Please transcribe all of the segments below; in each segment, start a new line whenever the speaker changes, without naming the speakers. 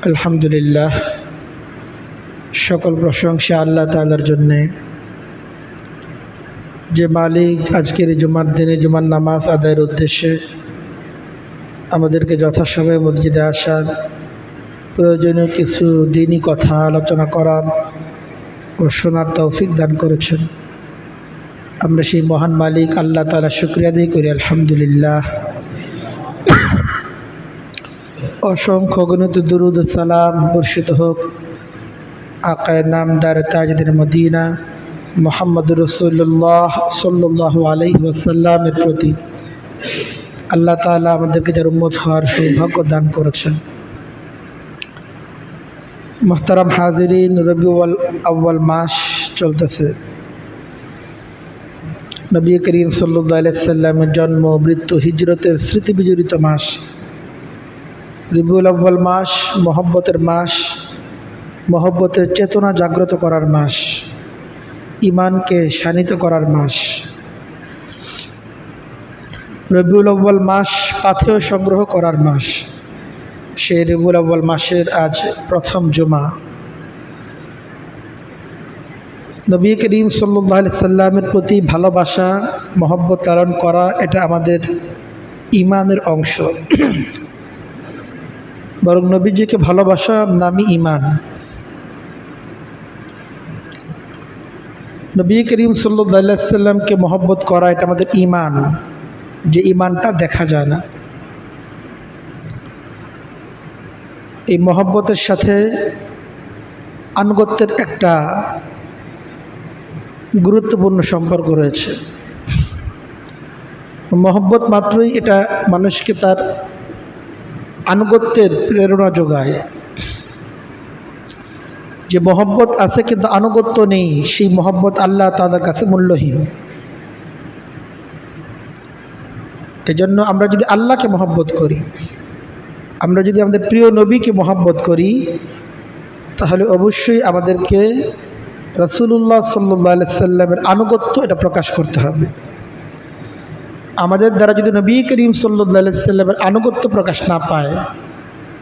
আলহামদুলিল্লাহ, সকল প্রশংসা আল্লাহ তাআলার জন্যে, যে মালিক আজকের এই জুমার দিনে জুমার নামাজ আদায়ের উদ্দেশ্যে আমাদেরকে যথাসময়ে মসজিদে আসার, প্রয়োজনীয় কিছু দিনই কথা আলোচনা করার ও শোনার তৌফিক দান করেছেন। আমরা সেই মহান মালিক আল্লাহ তাআলার শুকরিয়া আদায় করি। আলহামদুলিল্লাহ। অসংখ্য গণিত দুরুদ সালাম বর্ষিত হোক আকায়ে নামদার তাজদার মদিনা মুহাম্মদুর রাসূলুল্লাহ সাল্লাল্লাহু আলাইহি ওয়াসাল্লামের প্রতি। আল্লাহ তাআলা আমাদেরকে যার উম্মত হওয়ার সৌভাগ্য দান করেছেন। মুহতারাম হাজিরিন, রবিউল আউয়াল মাস চলতেছে। নবী করিম সাল্লাল্লাহু আলাইহি ওয়াসাল্লামের জন্ম, মৃত্যু, হিজরতের স্মৃতি বিজড়িত মাস রবিউল আউয়াল মাস, মহব্বতের মাস, মহব্বতের চেতনা জাগ্রত করার মাস, ইমানকে শানিত করার মাস। রবিউল আউয়াল মাস পাথেয় সংগ্রহ করার মাস। সেই রবিউল আউয়াল মাসের আজ প্রথম জুমা। নবী করিম সাল্লাল্লাহু আলাইহি ওয়াসাল্লামের প্রতি ভালোবাসা, মহব্বত লালন করা, এটা আমাদের ইমানের অংশ। বরং নবীজিকে ভালোবাসা নামই ইমান। নবী করিম সাল্লাল্লাহু আলাইহি ওয়াসাল্লামকে মহব্বত করা এটা আমাদের ইমান, যে ইমানটা দেখা যায় না। এই মহব্বতের সাথে আনুগত্যের একটা গুরুত্বপূর্ণ সম্পর্ক রয়েছে। মহব্বত মাত্রই এটা মানুষকে তার আনুগত্যের প্রেরণা যোগায়। যে মহব্বত আছে কিন্তু আনুগত্য নেই, সেই মহব্বত আল্লাহ তাআলার কাছে মূল্যহীন। এজন্য আমরা যদি আল্লাহকে মহব্বত করি, আমরা যদি আমাদের প্রিয় নবীকে মহব্বত করি, তাহলে অবশ্যই আমাদেরকে রাসূলুল্লাহ সাল্লাল্লাহু আলাইহি ওয়াসাল্লামের আনুগত্য এটা প্রকাশ করতে হবে। আমাদের দ্বারা যদি নবী করিম সাল্লাল্লাহু আলাইহি ওয়াসাল্লামের আনুগত্য প্রকাশ না পায়,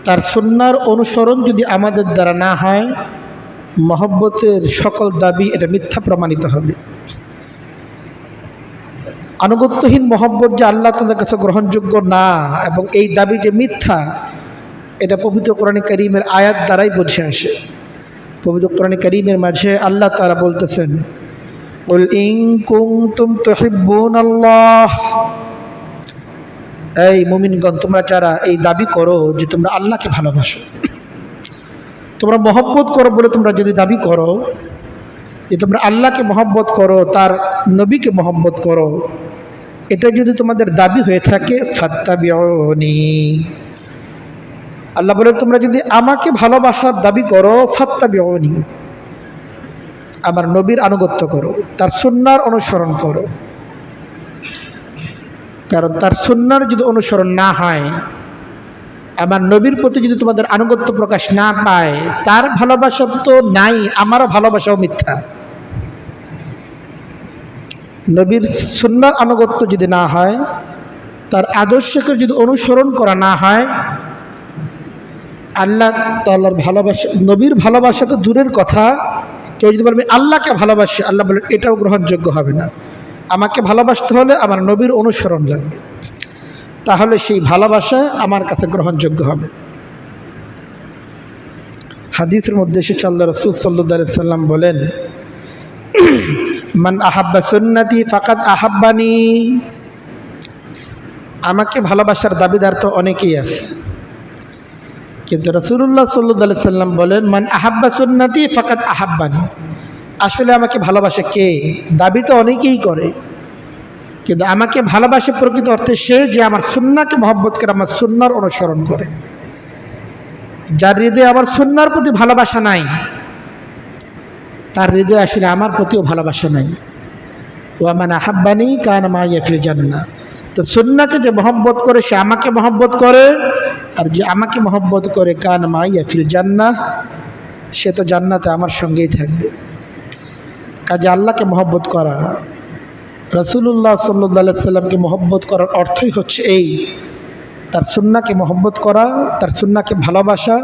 তার সুন্নাহর অনুসরণ যদি আমাদের দ্বারা না হয়, মহব্বতের সকল দাবি এটা মিথ্যা প্রমাণিত হবে। আনুগত্যহীন মহব্বত যে আল্লাহ তাআলার কাছে গ্রহণযোগ্য না এবং এই দাবি যে মিথ্যা, এটা পবিত্র কোরআনে কারীমের আয়াত দ্বারাই বুঝে আসে। পবিত্র কোরআনে কারীমের মাঝে আল্লাহ তাআলা বলতেছেন, কুল ইন কুনতুম তুহিব্বুনাল্লাহ, এই মুমিনগণ, তোমরা যারা এই দাবি করো যে তোমরা আল্লাহকে ভালোবাসো, তোমরা মহব্বত করো বলে তোমরা যদি দাবি করো যে তোমরা আল্লাহকে মহব্বত করো, তার নবীকে মহব্বত করো, এটা যদি তোমাদের দাবি হয়ে থাকে, ফাত্তাবিউনি, আল্লাহ বলে তোমরা যদি আমাকে ভালোবাসার দাবি করো, ফাত্তাবিউনি, আমার নবীর আনুগত্য করো, তার সুন্নাহর অনুসরণ করো। কারণ তার সুন্নাহর যদি অনুসরণ না হয়, আমার নবীর প্রতি যদি তোমাদের আনুগত্য প্রকাশ না পায়, তার ভালোবাসা তো নাই, আমারও ভালোবাসাও মিথ্যা। নবীর সুন্নাহর আনুগত্য যদি না হয়, তার আদর্শকে যদি অনুসরণ করা না হয়, আল্লাহ তাআলার ভালোবাসা, নবীর ভালোবাসা তো দূরের কথা, কেউ যদি বলবে আল্লাহকে ভালোবাসে, আল্লাহ বলেন এটাও গ্রহণযোগ্য হবে না। আমাকে ভালোবাসতে হলে আমার নবীর অনুসরণ লাগবে, তাহলে সেই ভালোবাসা আমার কাছে গ্রহণযোগ্য হবে। হাদিসের মধ্যে এসেছে, আল্লাহ রাসূল সাল্লাল্লাহু আলাইহি ওয়াসাল্লাম বলেন, মান আহাব্বা সুন্নতি ফাকাদ আহাব্বানি। আমাকে ভালোবাসার দাবিদার তো অনেকেই আছে, কিন্তু রাসূলুল্লাহ সাল্লাল্লাহু আলাইহি ওয়াসাল্লাম বলেন, মান আহাব্বা সুন্নতি ফাকাদ আহাব্বানি। আসলে আমাকে ভালোবাসে কে? দাবি তো অনেকেই করে, কিন্তু আমাকে ভালোবাসে প্রকৃত অর্থে সে যে আমার সুন্নাহকে মহব্বত করে, আমার সুন্নাহর অনুসরণ করে। যার হৃদয়ে আমার সুন্নাহর প্রতি ভালোবাসা নাই, তার হৃদয়ে আসলে আমার প্রতিও ভালোবাসা নাই। ওয়া মান আহাব্বানি কানা মাইয়া ফিল জান্নাহ। তো সুন্নাহকে যে মহব্বত করে সে আমাকে মহব্বত করে, আর যে আমাকে মহব্বত করে কানা মাইয়া ফিল জান্নাহ, সে তো জান্নাতে আমার সঙ্গেই থাকবে। কাজে আল্লাহকে মহব্বত করা, রাসূলুল্লাহ সাল্লাল্লাহু আলাইহি ওয়াসাল্লামকে মহব্বত করার অর্থই হচ্ছে এই, তার সুন্নাহকে মহব্বত করা, তার সুন্নাহকে ভালোবাসা,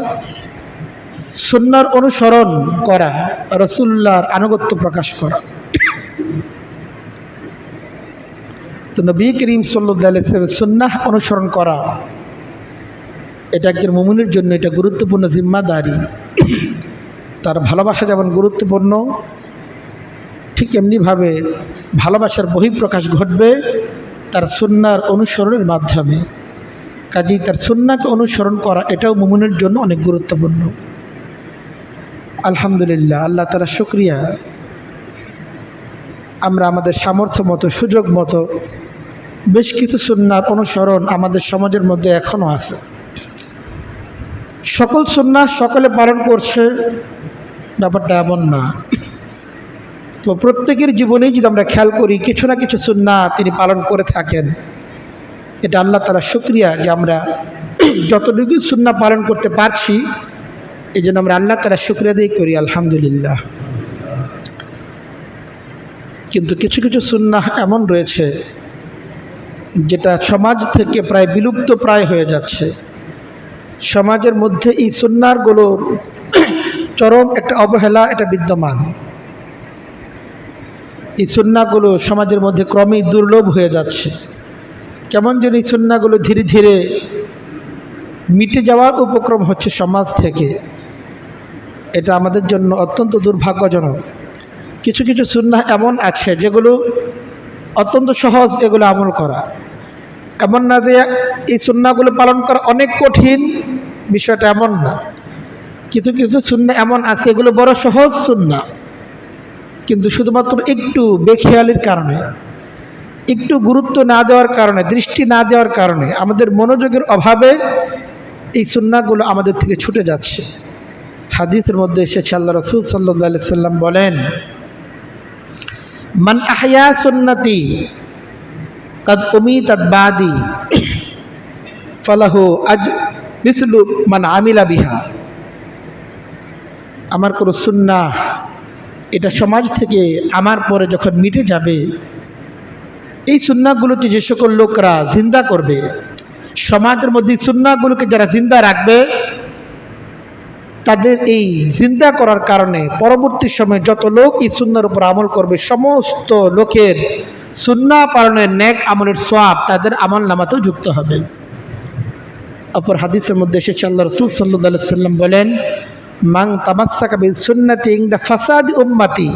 সুন্নাহর অনুসরণ করা, রাসূলুল্লাহর আনুগত্য প্রকাশ করা। তো নবী করিম সাল্লাল্লাহু আলাইহি ওয়াসাল্লামের সুন্নাহ অনুসরণ করা এটা একজন মুমিনের জন্য এটা গুরুত্বপূর্ণ জিম্মাদারি। তার ভালোবাসা যেমন গুরুত্বপূর্ণ, ঠিক এমনিভাবে ভালোবাসার বহিঃপ্রকাশ ঘটবে তার সুন্নাহর অনুসরণের মাধ্যমে। কাজেই তার সুন্নাহকে অনুসরণ করা এটাও মুমিনের জন্য অনেক গুরুত্বপূর্ণ। আলহামদুলিল্লাহ, আল্লাহ তাআলা শুকরিয়া, আমরা আমাদের সামর্থ্য মতো সুযোগ মতো বেশ কিছু সুন্নাহর অনুসরণ আমাদের সমাজের মধ্যে এখনও আছে। সকল সুন্নাহ সকলে পালন করছে ব্যাপারটা এমন না। তো প্রত্যেকের জীবনেই যদি আমরা খেয়াল করি কিছু না কিছু সুন্নাহ তিনি পালন করে থাকেন, এটা আল্লাহ তাআলা শুকরিয়া যে আমরা যতটুকু সুন্নাহ পালন করতে পারছি এই জন্য আমরা আল্লাহ তাআলা শুকরিয়া আদায় করি, আলহামদুলিল্লাহ। কিন্তু কিছু কিছু সুন্নাহ এমন রয়েছে যেটা সমাজ থেকে প্রায় বিলুপ্ত প্রায় হয়ে যাচ্ছে। সমাজের মধ্যে এই সুন্নাহগুলোর চরম একটা অবহেলা এটা বিদ্যমান। এই সুন্নাহগুলো সমাজের মধ্যে ক্রমেই দুর্লভ হয়ে যাচ্ছে। কেমন যেন এই সুন্নাহগুলো ধীরে ধীরে মিটে যাওয়ার উপক্রম হচ্ছে সমাজ থেকে। এটা আমাদের জন্য অত্যন্ত দুর্ভাগ্যজনক। কিছু কিছু সুন্নাহ এমন আছে যেগুলো অত্যন্ত সহজ, এগুলো আমল করা এমন না যে এই সুন্নাহগুলো পালন করা অনেক কঠিন, বিষয়টা এমন না। কিছু কিছু সুন্নাহ এমন আছে এগুলো বড় সহজ সুন্নাহ, কিন্তু শুধুমাত্র একটু বেখেয়ালির কারণে, একটু গুরুত্ব না দেওয়ার কারণে, দৃষ্টি না দেওয়ার কারণে, আমাদের মনোযোগের অভাবে এই সুন্নাহগুলো আমাদের থেকে ছুটে যাচ্ছে। হাদিসের মধ্যে এসেছে আল্লাহ রাসূল সাল্লাল্লাহু আলাইহি সাল্লাম বলেন, মান আহয়া সুন্নতি কাদ উমিতাত বাদি ফালাহু মিসলু মান আমিলা বিহা। আমার কোনো সুন্নাহ এটা সমাজ থেকে আমার পরে যখন মিটে যাবে, এই সুন্নাহগুলোতে যে সকল লোকরা জিন্দা করবে, সমাজের মধ্যে সুন্নাহগুলোকে যারা জিন্দা রাখবে, তাদের এই জিন্দা করার কারণে পরবর্তী সময়ে যত লোক এই সুন্নাহর উপর আমল করবে, সমস্ত লোকের সুন্নাহ পালনের নেক আমলের সওয়াব তাদের আমল নামাতেও যুক্ত হবে। অপর হাদিসের মধ্যে এসেছে আল্লাহ রাসূল সাল্লাল্লাহু আলাইহি সাল্লাম বলেন, মান তামাসসাকা বিসুন্নতি ইনদা ফাসাদি উম্মতি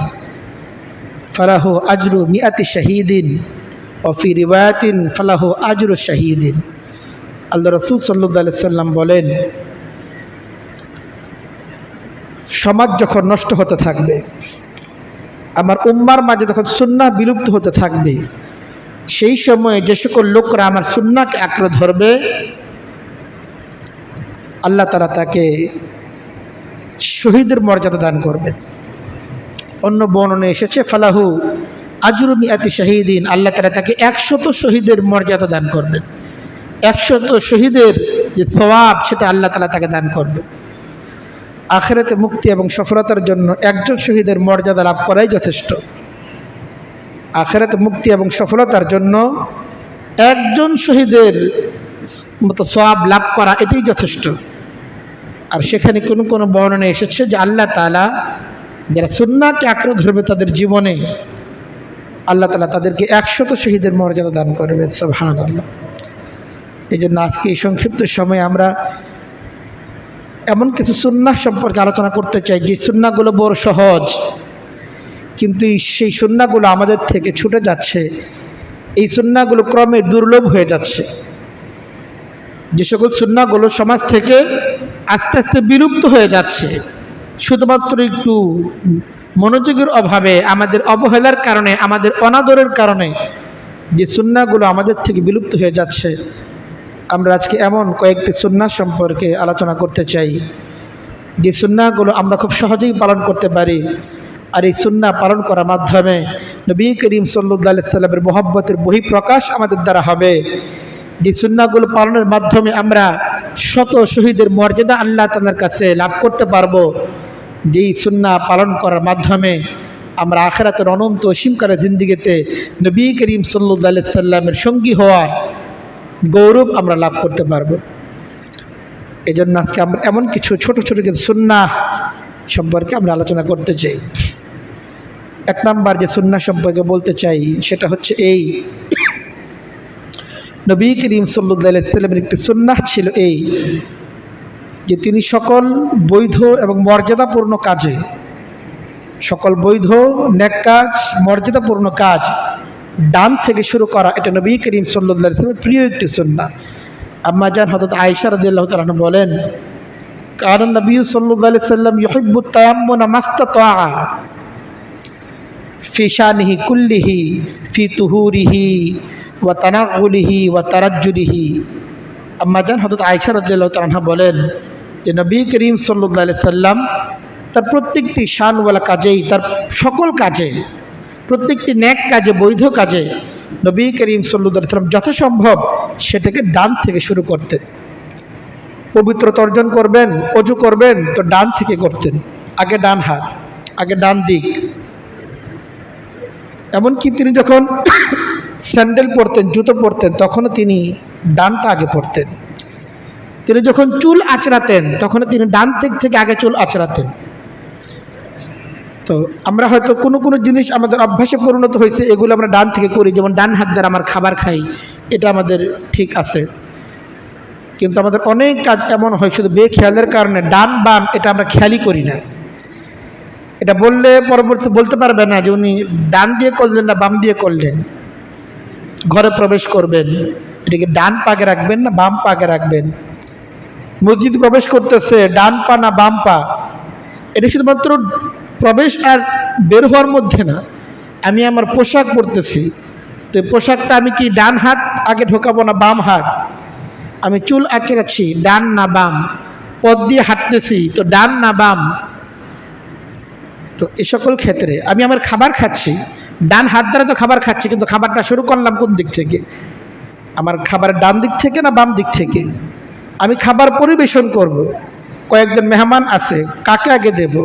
ফালাহু আজরু মিআতি শাহীদিন ওয়া ফি রিওয়ায়াতিন ফালাহু আজরু শাহীদিন। আল্লাহ রাসূল সাল্লাল্লাহু আলাইহি সাল্লাম বলেন, সমাজ যখন নষ্ট হতে থাকবে, আমার উম্মার মাঝে যখন সুন্নাহ বিলুপ্ত হতে থাকবে, সেই সময়ে যে সকল লোকরা আমার সুন্নাহকে আঁকড়ে ধরবে, আল্লাহ তাআলা তাকে শহীদের মর্যাদা দান করবেন। অন্য বর্ণনে এসেছে ফালাহু আজরু মিআতি শাহীদিন, আল্লাহ তাআলা তাকে 100 শহীদের মর্যাদা দান করবেন। 100 শহীদের যে সওয়াব সেটা আল্লাহ তাআলা তাকে দান করবেন। আখিরাতে মুক্তি এবং সফলতার জন্য একজন শহীদের মর্যাদা লাভ করাই যথেষ্ট। আখিরাতে মুক্তি এবং সফলতার জন্য একজন শহীদের মতো সওয়াব লাভ করা এটাই যথেষ্ট। আর সেখানে কোনো কোনো বর্ণনা এসেছে যে আল্লাহ তাআলা যারা সুন্নাহকে আঁকড়ে ধরবে তাদের জীবনে, আল্লাহ তাআলা তাদেরকে 100 শহীদের মর্যাদা দান করবে। সুবহানাল্লাহ। এই জন্য আজকে এই সংক্ষিপ্ত সময়ে আমরা এমন কিছু সুন্নাহ সম্পর্কে আলোচনা করতে চাই যে সুন্নাহগুলো বড় সহজ, কিন্তু সেই সুন্নাহগুলো আমাদের থেকে ছুটে যাচ্ছে। এই সুন্নাহগুলো ক্রমে দুর্লভ হয়ে যাচ্ছে। যে সকল সুন্নাহগুলো সমাজ থেকে আস্তে আস্তে বিলুপ্ত হয়ে যাচ্ছে, শুধুমাত্র একটু মনোযোগের অভাবে, আমাদের অবহেলার কারণে, আমাদের অনাদরের কারণে যে সুন্নাহগুলো আমাদের থেকে বিলুপ্ত হয়ে যাচ্ছে, আমরা আজকে এমন কয়েকটি সুন্নাহ সম্পর্কে আলোচনা করতে চাই যে সুন্নাহগুলো আমরা খুব সহজেই পালন করতে পারি। আর এই সুন্নাহ পালন করার মাধ্যমে নবী করিম সাল্লাল্লাহু আলাইহি সাল্লামের মহব্বতের বহিঃপ্রকাশ আমাদের দ্বারা হবে। যে সুন্নাহগুলো পালনের মাধ্যমে আমরা শত শহীদের মর্যাদা আল্লাহ তাআলার কাছে লাভ করতে পারবো। যেই সুন্নাহ পালন করার মাধ্যমে আমরা আখিরাতের অনন্ত অসীমকালে জিন্দেগিতে নবী করিম সাল্লাল্লাহু আলাইহি সাল্লামের সঙ্গী হওয়ার গৌরব আমরা লাভ করতে পারব। এই জন্য আজকে আমরা এমন কিছু ছোট ছোট কিছু সুন্নাহ সম্পর্কে আমরা আলোচনা করতে চাই। এক নাম্বার যে সুন্নাহ সম্পর্কে বলতে চাই সেটা হচ্ছে এই, নবী করিম সাল্লাল্লাহু আলাইহি ওয়াসাল্লামের একটি সুন্নাহ ছিল এই যে তিনি সকল বৈধ এবং মর্যাদাপূর্ণ কাজে, সকল বৈধ নেক কাজ, মর্যাদাপূর্ণ কাজ ডান থেকে শুরু করা, এটা নবী করিম সাল্লাল্লাহু আলাইহি ওয়াসাল্লামের প্রিয় একটি সুন্নাহ। আম্মা জান হযরত আয়েশা রাদিয়াল্লাহু তাআলা আনহা বলেন, কানা নবী সাল্লাল্লাহু আলাইহি ওয়াসাল্লাম ইউহিব্বুত তায়াম্মুনা মাস্তাতাআ ফি শানিহি কুল্লিহি ফি তুহুরিহি ওয়া তানাউলিহি ওয়া তারাজ্জুলিহি। আম্মা জান হযরত আয়েশা রাদিয়াল্লাহু তাআলা আনহা বলেন যে নবী করিম সাল্লাল্লাহু আলাইহি সাল্লাম তার প্রত্যেকটি শানওয়ালা কাজেই, তার সকল কাজে, প্রত্যেকটি নেক কাজে, বৈধ কাজে নবী করিম সাল্লাল্লাহু আলাইহি সাল্লাম যথাসম্ভব সেটাকে ডান থেকে শুরু করতেন। পবিত্রতা অর্জন করবেন, অজু করবেন তো ডান থেকে করতেন, আগে ডান হাত, আগে ডান দিক। এমনকি তিনি যখন স্যান্ডেল পরতেন, জুতো পরতেন, তখনও তিনি ডানটা আগে পরতেন। তিনি যখন চুল আঁচড়াতেন তখন তিনি ডান দিক থেকে আগে চুল আঁচড়াতেন। তো আমরা হয়তো কোনো কোনো জিনিস আমাদের অভ্যাসে পরিণত হয়েছে, এগুলো আমরা ডান থেকে করি, যেমন ডান হাত দ্বারা আমার খাবার খাই, এটা আমাদের ঠিক আছে। কিন্তু আমাদের অনেক কাজ এমন হয় শুধু বেখেয়ালের কারণে ডান বাম এটা আমরা খেয়ালই করি না। এটা বললে পরবর্তী বলতে পারবে না যে উনি ডান দিয়ে করলেন না বাম দিয়ে করলেন। ঘরে প্রবেশ করবেন, এটাকে ডান পাকে রাখবেন না বাম পাকে রাখবেন। মসজিদে প্রবেশ করতেছে ডান পা না বাম পা, এটা শুধুমাত্র প্রবেশ আর বের হওয়ার মধ্যে না। আমি আমার পোশাক পরতেছি, তো পোশাকটা আমি কি ডান হাত আগে ঢোকাবো না বাম হাত? আমি চুল আঁচড়াচ্ছি ডান না বাম? পথ দিয়ে হাঁটতেছি তো ডান না বাম? তো এ সকল ক্ষেত্রে আমি আমার খাবার খাচ্ছি, ডান হাত দ্বারা তো খাবার খাচ্ছি, কিন্তু খাবারটা শুরু করলাম কোন দিক থেকে? আমার খাবার ডান দিক থেকে না বাম দিক থেকে? আমি খাবার পরিবেশন করব, কয়েকজন মেহমান আছে, কাকে আগে দেব?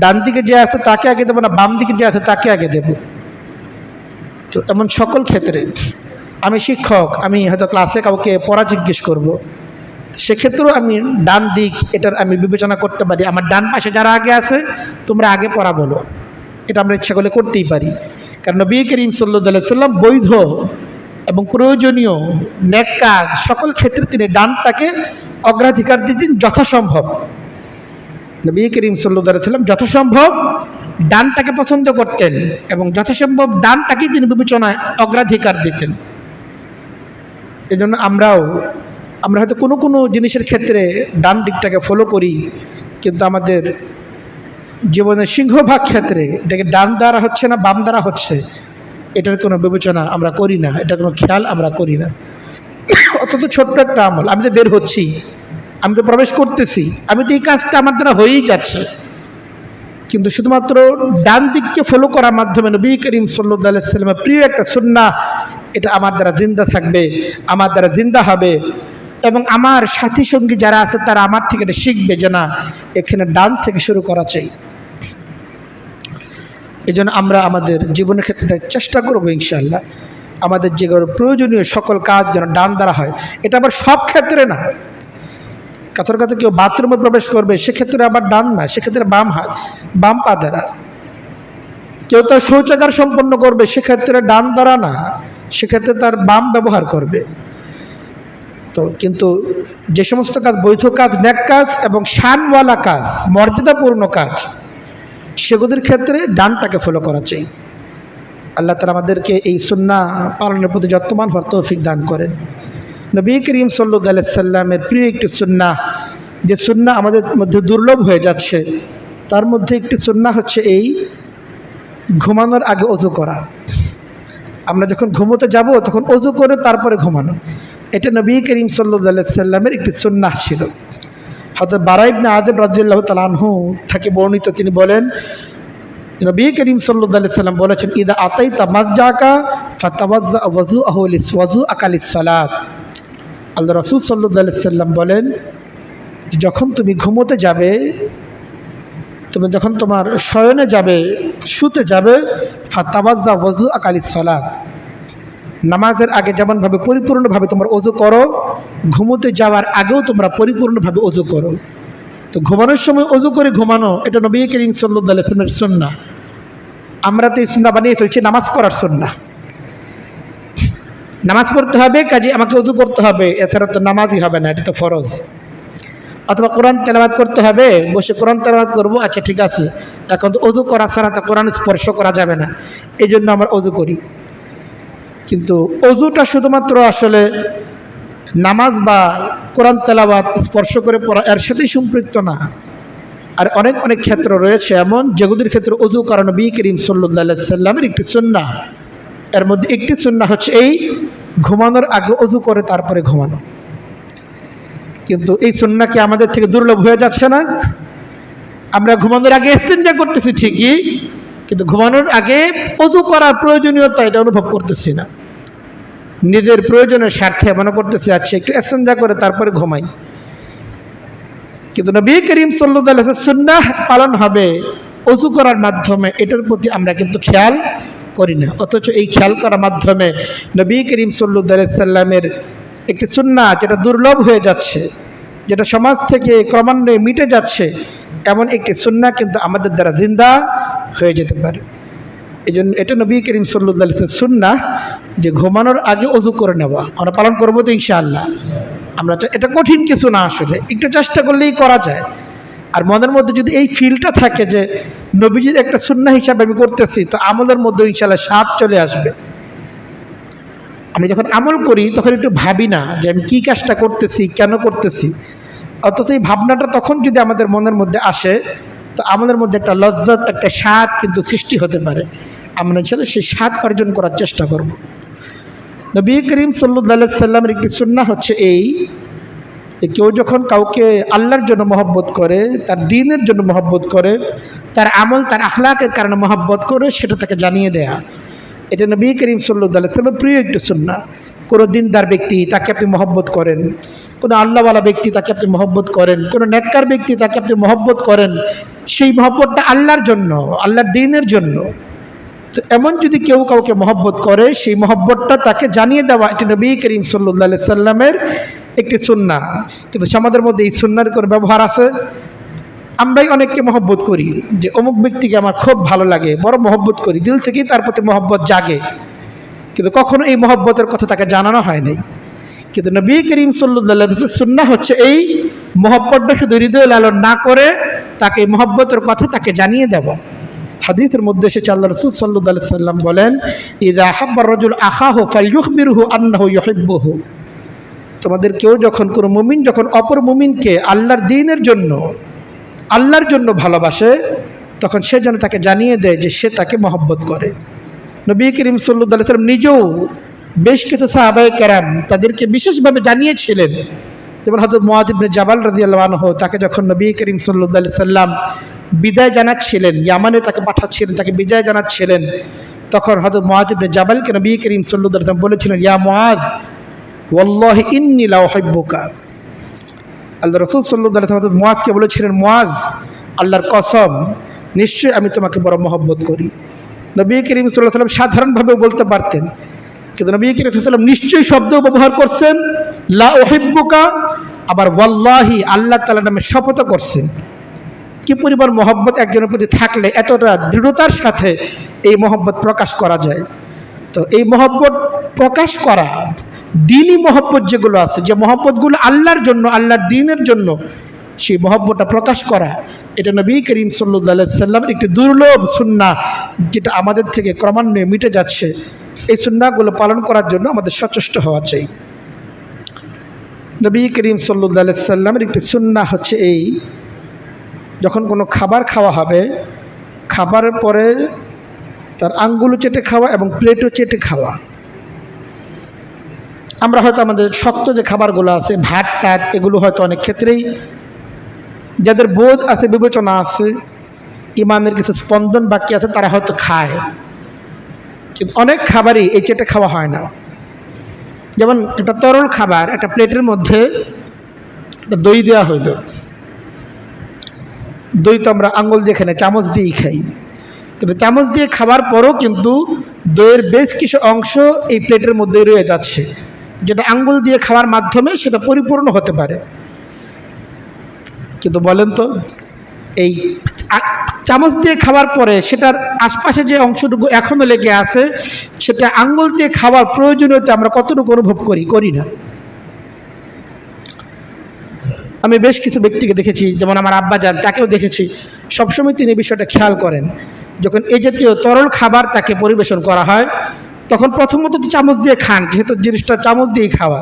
ডান দিকে যে আছে তাকে আগে দেবো না বাম দিকে যে আছে তাকে আগে দেব? তো এমন সকল ক্ষেত্রে আমি শিক্ষক, আমি হয়তো ক্লাসে কাউকে পড়া জিজ্ঞেস করব, সেক্ষেত্রেও আমি ডান দিক এটার আমি বিবেচনা করতে পারি। আমার ডান পাশে যারা আগে আছে তোমরা আগে পড়া বলো, এটা আমরা ইচ্ছা করলে করতেই পারি। কারণ নবী করিম সাল্লাল্লাহু আলাইহি সাল্লাম বৈধ এবং প্রয়োজনীয় নেক কাজ সকল ক্ষেত্রে তিনি ডানটাকে অগ্রাধিকার দিতেন যথাসম্ভব। নবী করিম সাল্লাল্লাহু আলাইহি সাল্লাম যথাসম্ভব ডানটাকে পছন্দ করতেন এবং যথাসম্ভব ডানটাকেই তিনি বিবেচনায় অগ্রাধিকার দিতেন। এই জন্য আমরা হয়তো কোনো কোনো জিনিসের ক্ষেত্রে ডান দিকটাকে ফলো করি, কিন্তু আমাদের জীবনের সিংহভাগ ক্ষেত্রে এটাকে ডান দ্বারা হচ্ছে না বাম দ্বারা হচ্ছে, এটার কোনো বিবেচনা আমরা করি না, এটার কোনো খেয়াল আমরা করি না। অন্তত ছোট্ট একটা আমল, আমি তো বের হচ্ছি, আমি তো প্রবেশ করতেছি, আমি তো এই কাজটা আমার দ্বারা হয়েই যাচ্ছে, কিন্তু শুধুমাত্র ডান দিককে ফলো করার মাধ্যমে নবী করিম সাল্লাল্লাহু আলাইহি ওয়াসাল্লামের প্রিয় একটা সুন্নাহ এটা আমার দ্বারা জিন্দা থাকবে, আমার দ্বারা জিন্দা হবে, এবং আমার সাথী সঙ্গী যারা আছে তারা আমার থেকে এটা শিখবে যে না, এখানে ডান থেকে শুরু করা চাই। এই জন্য আমরা আমাদের জীবনের ক্ষেত্রে চেষ্টা করবো ইনশাআল্লাহ, আমাদের যে প্রয়োজনীয় সকল কাজ যেন ডান দ্বারা হয়। এটা আবার সব ক্ষেত্রে না, কাছার কাছে কেউ বাথরুমে প্রবেশ করবে সেক্ষেত্রে আবার ডান না, সেক্ষেত্রে বাম হাত বাম পা দ্বারা। কেউ তার শৌচাগার সম্পন্ন করবে সেক্ষেত্রে ডান দ্বারা না, সেক্ষেত্রে তার বাম ব্যবহার করবে। তো কিন্তু যে সমস্ত কাজ বৈধ কাজ, নেক কাজ এবং শানওয়ালা কাজ, মর্যাদাপূর্ণ কাজ, সেগুলোর ক্ষেত্রে ডানটাকে ফলো করা চাই। আল্লাহ তাআলা আমাদেরকে এই সুন্নাহ পালনের প্রতি যত্নবান হওয়ার তৌফিক দান করেন। নবী করিম সাল্লাল্লাহু আলাইহি সাল্লামের প্রিয় একটি সুন্নাহ, যে সুন্নাহ আমাদের মধ্যে দুর্লভ হয়ে যাচ্ছে, তার মধ্যে একটি সুন্নাহ হচ্ছে এই ঘুমানোর আগে ওযু করা। আমরা যখন ঘুমোতে যাব তখন ওযু করে তারপরে ঘুমানো, এটা নবী করিম সাল্লাল্লাহু আলাইহি সাল্লামের একটি সুন্নাহ ছিল। হযরত বারা ইবনে আযিব রাদিয়াল্লাহু তাআলা আনহু থেকে বর্ণিত, তিনি বলেন নবী করিম সাল্লাল্লাহু আলাইহি সাল্লাম বলেছেন, ইদা আতাইতা মাসজাকা ফাতাওয়াজ্জা ওযুআহু লিসওয়াযুআকা লিসসালাত। আল্লাহ রাসূল সাল্লাল্লাহু আলাইহি সাল্লাম বলেন, যখন তুমি ঘুমোতে যাবে, তুমি যখন তোমার শয়নে যাবে, শুতে যাবে, ফাতাওয়াজ্জা ওযুআকা লিসসালাত, নামাজের আগে যেমনভাবে পরিপূর্ণভাবে তোমার ওযু করো, ঘুমোতে যাওয়ার আগেও তোমরা পরিপূর্ণভাবে ওযু করো। তো ঘুমানোর সময় ওযু করে ঘুমানো এটা নবী করিম সাল্লাল্লাহু আলাইহি ওয়াসাল্লামের সুন্নাহ। আমরা তো এই সুন্নাহ বানিয়ে ফেলছি নামাজ পড়ার সুন্নাহ। নামাজ পড়তে হবে কাজে আমাকে ওযু করতে হবে, এছাড়া তো নামাজই হবে না, এটা তো ফরজ। অথবা কোরআন তেলাওয়াত করতে হবে, বসে কোরআন তেলাওয়াত করবো, আচ্ছা ঠিক আছে, এখন তো ওযু করা ছাড়া তো কোরআন স্পর্শ করা যাবে না, এই জন্য আমরা ওযু করি। কিন্তু ওযুটা শুধুমাত্র আসলে নামাজ বা কোরআন তেলাওয়াত স্পর্শ করে পড়া এর সাথেই সম্পৃক্ত না। আর অনেক অনেক ক্ষেত্র রয়েছে এমন যেগুলির ক্ষেত্রে ওযু করা নবী করিম সাল্লাল্লাহু আলাইহি ওয়াসাল্লামের একটি সুন্নাহ। এর মধ্যে একটি সুন্নাহ হচ্ছে এই ঘুমানোর আগে ওযু করে তারপরে ঘুমানো। কিন্তু এই সুন্নাহ কি আমাদের থেকে দুর্লভ হয়ে যাচ্ছে না? আমরা ঘুমানোর আগে ইস্তিনজা করতেছি ঠিকই, কিন্তু ঘুমানোর আগে ওযু করার প্রয়োজনীয়তা এটা অনুভব করতেছি না। নিজের প্রয়োজনের স্বার্থে মনে করতেছি আচ্ছা একটু ইস্তিনজা করে তারপরে ঘুমাই। কিন্তু নবী করিম সাল্লাল্লাহু আলাইহি ওয়াসাল্লাম সুন্নাহ পালন হবে ওযু করার মাধ্যমে, এটার প্রতি আমরা কিন্তু খেয়াল করি না। অথচ এই খেয়াল করার মাধ্যমে নবী করিম সাল্লাল্লাহু আলাইহি ওয়াসাল্লামের একটি সুন্নাহ যেটা দুর্লভ হয়ে যাচ্ছে, যেটা সমাজ থেকে ক্রমান্বয়ে মিটে যাচ্ছে, এমন একটি সুন্নাহ কিন্তু আমাদের দ্বারা জিন্দা হয়ে যেতে পারে। এই জন্য এটা নবী করিম সাল্লাল্লাহু আলাইহি ওয়াসাল্লামের সুন্নাহ যে ঘুমানোর আগে ওযু করে নেওয়া। আমরা পালন করবো তো ইনশাআল্লাহ। আমরা এটা কঠিন কিছু না, আসলে একটু চেষ্টা করলেই করা যায়। আর মনের মধ্যে যদি এই ফিলটা থাকে যে নবীজির একটা সুন্নাহ হিসাবে আমি করতেছি, তো আমলের মধ্যে ইনশাআল্লাহ স্বাদ চলে আসবে। আমি যখন আমল করি তখন একটু ভাবি না যে আমি কী কাজটা করতেছি, কেন করতেছি। অথচ এই ভাবনাটা তখন যদি আমাদের মনের মধ্যে আসে, তো আমাদের মধ্যে একটা লজ্জত, একটা স্বাদ কিন্তু সৃষ্টি হতে পারে। আমরা ইনশাআল্লাহ সেই স্বাদ অর্জন করার চেষ্টা করব। নবী করিম সাল্লাল্লাহু আলাইহি ওয়াসাল্লামের একটি সুন্নাহ হচ্ছে এই যে কেউ যখন কাউকে আল্লাহর জন্য মহব্বত করে, তার দ্বীনের জন্য মহব্বত করে, তার আমল তার আখলাকের কারণে মহব্বত করে, সেটা তাকে জানিয়ে দেয়া। এটা নবী করিম সাল্লাল্লাহু আলাইহি ওয়াসাল্লামের প্রিয় একটি সুন্নাহ। কোনো দিনদার ব্যক্তি তাকে আপনি মহব্বত করেন, কোনো আল্লাহওয়ালা ব্যক্তি তাকে আপনি মহব্বত করেন, কোনো নেককার ব্যক্তি তাকে আপনি মহব্বত করেন, সেই মহব্বতটা আল্লাহর জন্য, আল্লাহর দ্বীনের জন্য। তো এমন যদি কেউ কাউকে মহব্বত করে, সেই মহব্বতটা তাকে জানিয়ে দেওয়া, এটা নবী করিম সাল্লাল্লাহু আলাইহি ওয়াসাল্লামের একটি সুন্নাহ। কিন্তু সমাজের মধ্যে এই সুন্নাহর কোনো ব্যবহার আছে? আমরাই অনেককে মহব্বত করি যে অমুক ব্যক্তিকে আমার খুব ভালো লাগে, বড় মহব্বত করি, দিল থেকেই তার প্রতি মহব্বত জাগে, কিন্তু কখনো এই মহব্বতের কথা তাকে জানানো হয় নাই। কিন্তু নবী করিম সাল্লাল্লাহু আলাইহি ওয়াসাল্লামের সুন্নাহ হচ্ছে এই মহব্বতটা শুধু হৃদয়ে লালন না করে তাকে এই মহব্বতের কথা তাকে জানিয়ে দেওয়া। হাদিসের মধ্যে এসেছে আল্লাহ রাসূল সাল্লাল্লাহু আলাইহি ওয়াসাল্লাম বলেন, ইযা হাব্বা রাজুল আখাহু ফালইউখবিরহু আন্নাহু ইউহিব্বুহু। তোমাদের কেউ যখন, কোনো মুমিন যখন অপর মুমিনকে আল্লাহর দ্বীনের জন্য, আল্লাহর জন্য ভালোবাসে, তখন সে যেন তাকে জানিয়ে দেয় যে সে তাকে মহব্বত করে। নবী করিম সাল্লাল্লাহু আলাইহি ওয়াসাল্লাম নিজেও বেশ কিছু সাহাবায়ে কেরাম তাদেরকে বিশেষভাবে জানিয়েছিলেন। যেমন হযরত মুআয ইবনে জাবাল রাদিয়াল্লাহু আনহু, তাকে যখন নবী করিম সাল্লাল্লাহু আলাইহি ওয়াসাল্লাম বিদায় জানাচ্ছিলেন, ইয়ামানে তাকে পাঠাচ্ছিলেন, তাকে বিদায় জানাচ্ছিলেন, তখন হযরত মুআয ইবনে জাবালকে নবী করিম সাল্লাল্লাহু আলাইহি ওয়াসাল্লাম বলেছিলেন, ইয়া মুআয ওয়াল্লাহি ইন্নী লা উহিব্বুকা। আল্লাহ রাসূল সাল্লাল্লাহু আলাইহি ওয়াসাল্লাম মুআযকে বলেছিলেন, মুআয আল্লাহর কসম, নিশ্চয়ই আমি তোমাকে বড় মহব্বত করি। নবী করিম সাল্লাল্লাহু আলাইহি ওয়াসাল্লাম সাধারণভাবেও বলতে পারতেন, কিন্তু নবী করিম সাল্লাল্লাহু আলাইহি ওয়াসাল্লাম নিশ্চয়ই শব্দ ব্যবহার করছেন, লা উহিব্বুকা, আবার ওয়াল্লাহি আল্লাহ তাআলার নামে শপথ করছেন। কি পরিমাণ মহব্বত একজনের প্রতি থাকলে এতটা দৃঢ়তার সাথে এই মহব্বত প্রকাশ করা যায়। তো এই মহব্বত প্রকাশ করা, দ্বীনি মহব্বত যেগুলো আছে, যে মহব্বতগুলো আল্লাহর জন্য, আল্লাহর দ্বীনের জন্য, সেই মহব্বতটা প্রকাশ করা, এটা নবী করিম সাল্লাল্লাহু আলাইহি ওয়াসাল্লামের একটি দুর্লভ সুন্নাহ, যেটা আমাদের থেকে ক্রমান্বয়ে মিটে যাচ্ছে। এই সুন্নাহগুলো পালন করার জন্য আমাদের সচেষ্ট হওয়া চাই। নবী করিম সাল্লাল্লাহু আলাইহি ওয়াসাল্লামের একটি সুন্নাহ হচ্ছে এই, যখন কোনো খাবার খাওয়া হবে, খাবারের পরে তার আঙ্গুলও চেটে খাওয়া এবং প্লেটও চেটে খাওয়া। আমরা হয়তো আমাদের শক্ত যে খাবারগুলো আছে, ভাত টাত, এগুলো হয়তো অনেক ক্ষেত্রেই যাদের বোধ আছে, বিবেচনা আছে, ইমানের কিছু স্পন্দন বাকি আছে, তারা হয়তো খায়। কিন্তু অনেক খাবারই এই চেটে খাওয়া হয় না। যেমন একটা তরল খাবার, একটা প্লেটের মধ্যে দই দেওয়া হইল, দই তো আমরা আঙ্গুল দিয়ে খাই না, চামচ দিয়েই খাই। কিন্তু চামচ দিয়ে খাবার পরও কিন্তু দইয়ের বেশ কিছু অংশ এই প্লেটের মধ্যে রয়ে যাচ্ছে, যেটা আঙ্গুল দিয়ে খাওয়ার মাধ্যমে সেটা পরিপূর্ণ হতে পারে। কিন্তু বলেন তো, এই চামচ দিয়ে খাওয়ার পরে সেটার আশপাশে যে অংশটুকু এখনও লেগে আছে, সেটা আঙ্গুল দিয়ে খাওয়ার প্রয়োজনীয়তা আমরা কতটুকু অনুভব করি না। আমি বেশ কিছু ব্যক্তিকে দেখেছি, যেমন আমার আব্বাজান, তাকেও দেখেছি, সবসময় তিনি বিষয়টা খেয়াল করেন। যখন এই জাতীয় তরল খাবার তাকে পরিবেশন করা হয়, তখন প্রথমত তো চামচ দিয়ে খান, যেহেতু জিনিসটা চামচ দিয়েই খাওয়া।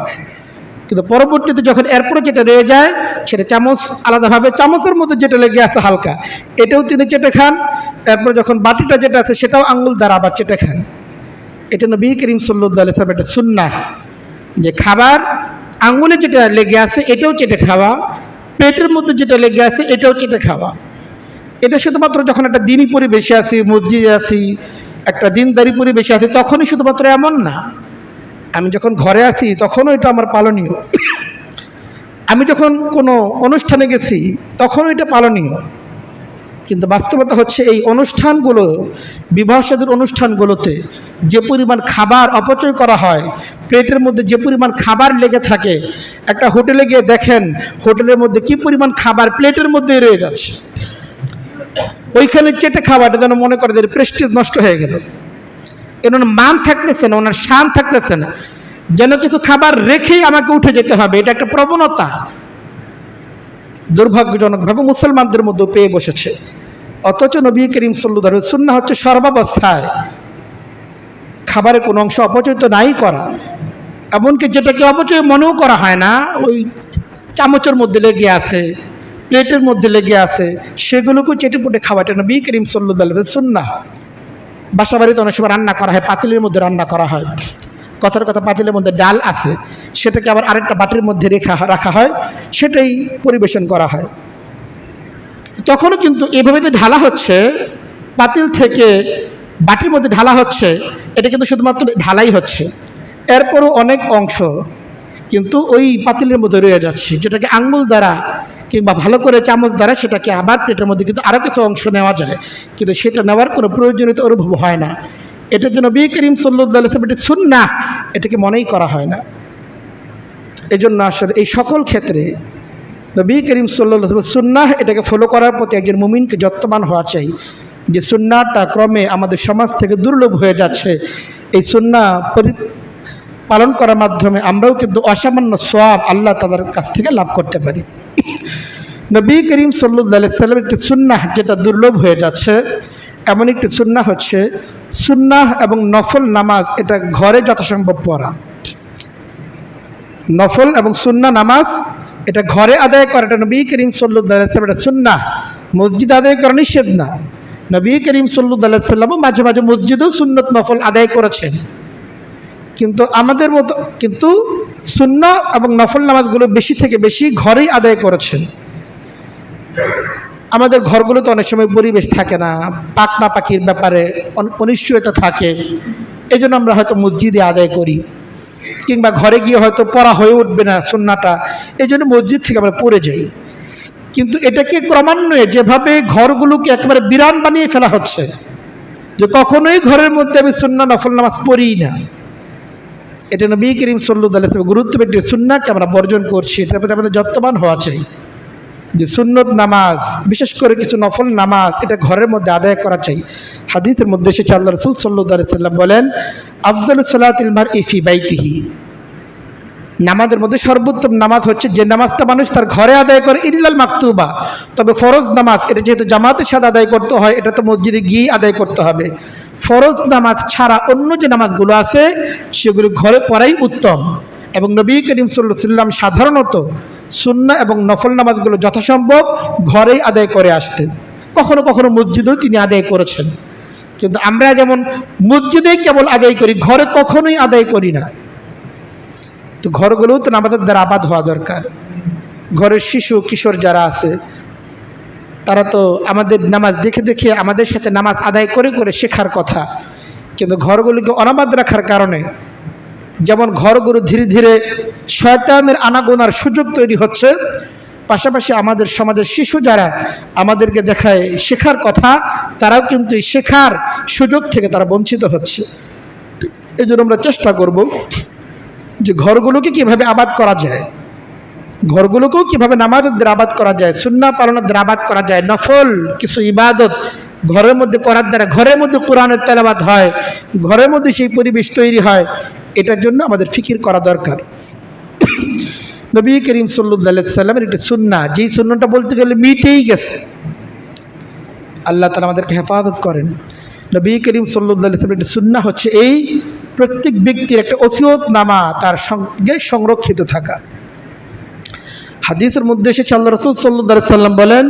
কিন্তু পরবর্তীতে যখন এরপরে যেটা রয়ে যায়, সেটা চামচ আলাদাভাবে, চামচের মধ্যে যেটা লেগে আছে হালকা, এটাও তিনি চেটে খান। এরপরে যখন বাটিটা যেটা আছে সেটাও আঙ্গুল দ্বারা আবার চেটে খান। এটা নবী করিম সাল্লাল্লাহু আলাইহি ওয়াসাল্লাম একটা সুন্নাহ, যে খাবার আঙ্গুলে যেটা লেগে আছে এটাও চেটে খাওয়া, পেটের মধ্যে যেটা লেগে আছে এটাও চেটে খাওয়া। এটা শুধুমাত্র যখন একটা দিনী পরিবেশে আছি, মসজিদে আছি, একটা দিনদারি পরিবেশে আছি, তখনই শুধুমাত্র এমন না। আমি যখন ঘরে আছি তখনও এটা আমার পালনীয়। আমি যখন কোনো অনুষ্ঠানে গেছি তখনও এটা পালনীয়। কিন্তু বাস্তবতা হচ্ছে এই অনুষ্ঠানগুলো, বিবাহ শাদীর অনুষ্ঠানগুলোতে যে পরিমাণ খাবার অপচয় করা হয়, প্লেটের মধ্যে যে পরিমাণ খাবার লেগে থাকে, একটা হোটেলে গিয়ে দেখেন হোটেলের মধ্যে কি পরিমাণ খাবার প্লেটের মধ্যেই রয়ে যাচ্ছে। ওইখানে চেটে খাওয়াটা যেন মনে করে যে প্রেস্টিজ নষ্ট হয়ে গেল, এর মান থাকতেছে না, ওনার শান থাকতেছে না, যেন কিছু খাবার রেখেই আমাকে উঠে যেতে হবে। এটা একটা প্রবণতা দুর্ভাগ্যজনকভাবে মুসলমানদের মধ্যে পেয়ে বসেছে। অথচ নবী করিম সাল্লাল্লাহু আলাইহি ওয়াসাল্লাম সুন্নাহ হচ্ছে সর্বাবস্থায় খাবারের কোনো অংশ অপচয় তো নাই করা। এমনকি যেটাকে অপচয় মনেও করা হয় না, ওই চামচের মধ্যে লেগে আছে, প্লেটের মধ্যে লেগে আছে, সেগুলোকেও চেটেপুটে খাওয়াটা নবী করিম সাল্লাল্লাহু আলাইহি ওয়াসাল্লাম সুন্নাহ। বাসা বাড়িতে অনেক সময় রান্না করা হয়, পাতিলের মধ্যে রান্না করা হয়। কথার কথা, পাতিলের মধ্যে ডাল আছে, সেটাকে আবার আরেকটা বাটির মধ্যে রাখা হয়, সেটাই পরিবেশন করা হয়। তখনও কিন্তু এভাবে যে ঢালা হচ্ছে, পাতিল থেকে বাটির মধ্যে ঢালা হচ্ছে, এটা কিন্তু শুধুমাত্র ঢালাই হচ্ছে, এরপরও অনেক অংশ কিন্তু ওই পাতিলের মধ্যে রয়ে যাচ্ছে, যেটাকে আঙ্গুল দ্বারা কিংবা ভালো করে চামচ দ্বারা সেটাকে আবার প্লেটের মধ্যে কিন্তু আরও কিছু অংশ নেওয়া যায়, কিন্তু সেটা নেওয়ার কোনো প্রয়োজনীয়তা অনুভব হয় না। এটার জন্য নবী করিম সাল্লাল্লাহু আলাইহি ওয়াসাল্লাম এটি সুন্নাহ, এটাকে মনেই করা হয় না। এই জন্য আসলে এই সকল ক্ষেত্রে নবী করিম সাল্লাল্লাহু আলাইহি ওয়াসাল্লাম সুন্নাহ, এটাকে ফলো করার প্রতি একজন মুমিনকে যত্নবান হওয়া চাই। যে সুন্নাহটা ক্রমে আমাদের সমাজ থেকে দুর্লভ হয়ে যাচ্ছে, এই সুন্নাহ পালন করার মাধ্যমে আমরাও কিন্তু অসামান্য সওয়াব আল্লাহ তাআলার কাছ থেকে লাভ করতে পারি। নবী করিম সাল্লাল্লাহু আলাইহি ওয়াসাল্লাম একটি সুন্নাহ যেটা দুর্লভ হয়ে যাচ্ছে, এমন একটি সুন্নাহ হচ্ছে সুন্নাহ এবং নফল নামাজ, এটা ঘরে যথাসম্ভব পড়া। নফল এবং সুন্নাহ নামাজ এটা ঘরে আদায় করা, এটা নবী করিম সাল্লাল্লাহু আলাইহি ওয়াসাল্লাম এটা সুন্নাহ। মসজিদ আদায় করা নিষেধ না। নবী করিম সাল্লাল্লাহু আলাইহি ওয়াসাল্লামও মাঝে মাঝে মসজিদেও সুন্নত নফল আদায় করেছেন। কিন্তু আমাদের মতো কিন্তু সুন্নাহ এবং নফল নামাজগুলো বেশি থেকে বেশি ঘরেই আদায় করেছেন। আমাদের ঘরগুলোতে অনেক সময় পরিবেশ থাকে না, পাকনা পাখির ব্যাপারে অনিশ্চয়তা থাকে, এই জন্য আমরা হয়তো মসজিদে আদায় করি, কিংবা ঘরে গিয়ে হয়তো পড়া হয়ে উঠবে না সুন্নাহটা, এই জন্য মসজিদ থেকে আমরা পড়ে যাই। কিন্তু এটাকে ক্রমান্বয়ে যেভাবে ঘরগুলোকে একেবারে বিরান বানিয়ে ফেলা হচ্ছে, যে কখনোই ঘরের মধ্যে আমি সুন্নাহ নফল নামাজ পড়ি না, এটা নবী করিম সাল্লাল্লাহু আলাইহি ওয়াসাল্লাম গুরুত্বপূর্ণ সুন্নাহকে আমরা বর্জন করছি। এটার প্রতি আমাদের যত্নবান হওয়া চাই যে সুন্নত নামাজ, বিশেষ করে কিছু নফল নামাজ, এটা ঘরের মধ্যে আদায় করা চাই। হাদিসের মধ্যে এসেছে আল্লাহ রাসূল সাল্লাল্লাহু আলাইহি ওয়াসাল্লাম বলেন, আফজালুস সালাতিল মারই ফি বাইতিহি, নামাজের মধ্যে সর্বোত্তম নামাজ হচ্ছে যে নামাজটা মানুষ তার ঘরে আদায় করে, ইল্লাল মাকতুবা, তবে ফরজ নামাজ এটা যেহেতু জামাতের সাথে আদায় করতে হয়, এটা তো মসজিদে গিয়ে আদায় করতে হবে। ফরজ নামাজ ছাড়া অন্য যে নামাজগুলো আছে সেগুলো ঘরে পড়াই উত্তম। এবং নবী করিম সাল্লাল্লাহু আলাইহি ওয়াসাল্লাম সাধারণত সুন্নাহ এবং নফল নামাজগুলো যথাসম্ভব ঘরেই আদায় করে আসতেন। কখনো কখনো মসজিদেও তিনি আদায় করেছেন, কিন্তু আমরা যেমন মসজিদেই কেবল আদায় করি, ঘরে কখনোই আদায় করি না। তো ঘরগুলোও তো নামাজের দ্বারা আবাদ হওয়া দরকার। ঘরের শিশু কিশোর যারা আছে তারা তো আমাদের নামাজ দেখে দেখে আমাদের সাথে নামাজ আদায় করে করে শেখার কথা, কিন্তু ঘরগুলোকে অনাবাদ রাখার কারণে যেমন ঘরগুলো ধীরে ধীরে শয়তানের আনাগোনার সুযোগ তৈরি হচ্ছে, পাশাপাশি আমাদের সমাজের শিশু যারা আমাদেরকে দেখায় শেখার কথা, তারাও কিন্তু শেখার সুযোগ থেকে তারা বঞ্চিত হচ্ছে। এই জন্য আমরা চেষ্টা করব যে ঘরগুলোকে কিভাবে আবাদ করা যায়, ঘরগুলোকেও কিভাবে নামাজের দ্বারা আবাদ করা যায়, সুন্নাহ পালনের দ্বারা আবাদ করা যায়, নফল কিছু ইবাদত ঘরের মধ্যে করার দ্বারা ঘরের মধ্যে কোরআনের তেলাওয়াত হয়, ঘরের মধ্যে সেই পরিবেশ তৈরি হয়, এটার জন্য আমাদের ফিকির করা দরকার। নবী করিম সাল্লাল্লাহু আলাইহি সাল্লামের একটা সুন্নাহ, যেই সুন্নাহটা বলতে গেলে মিটেই গেছে। আল্লাহ তাআলা আমাদেরকে হেফাজত করেন। নবী করিম সাল্লাল্লাহু আলাইহি সাল্লামের একটা সুন্নাহ হচ্ছে এই, প্রত্যেক ব্যক্তির একটা ওসিয়তনামা তার সঙ্গে সংরক্ষিত থাকা। হাদিসের মধ্যে এসেছে আল্লাহ রাসূল সাল্লাল্লাহু আলাইহি সাল্লাম বলেন,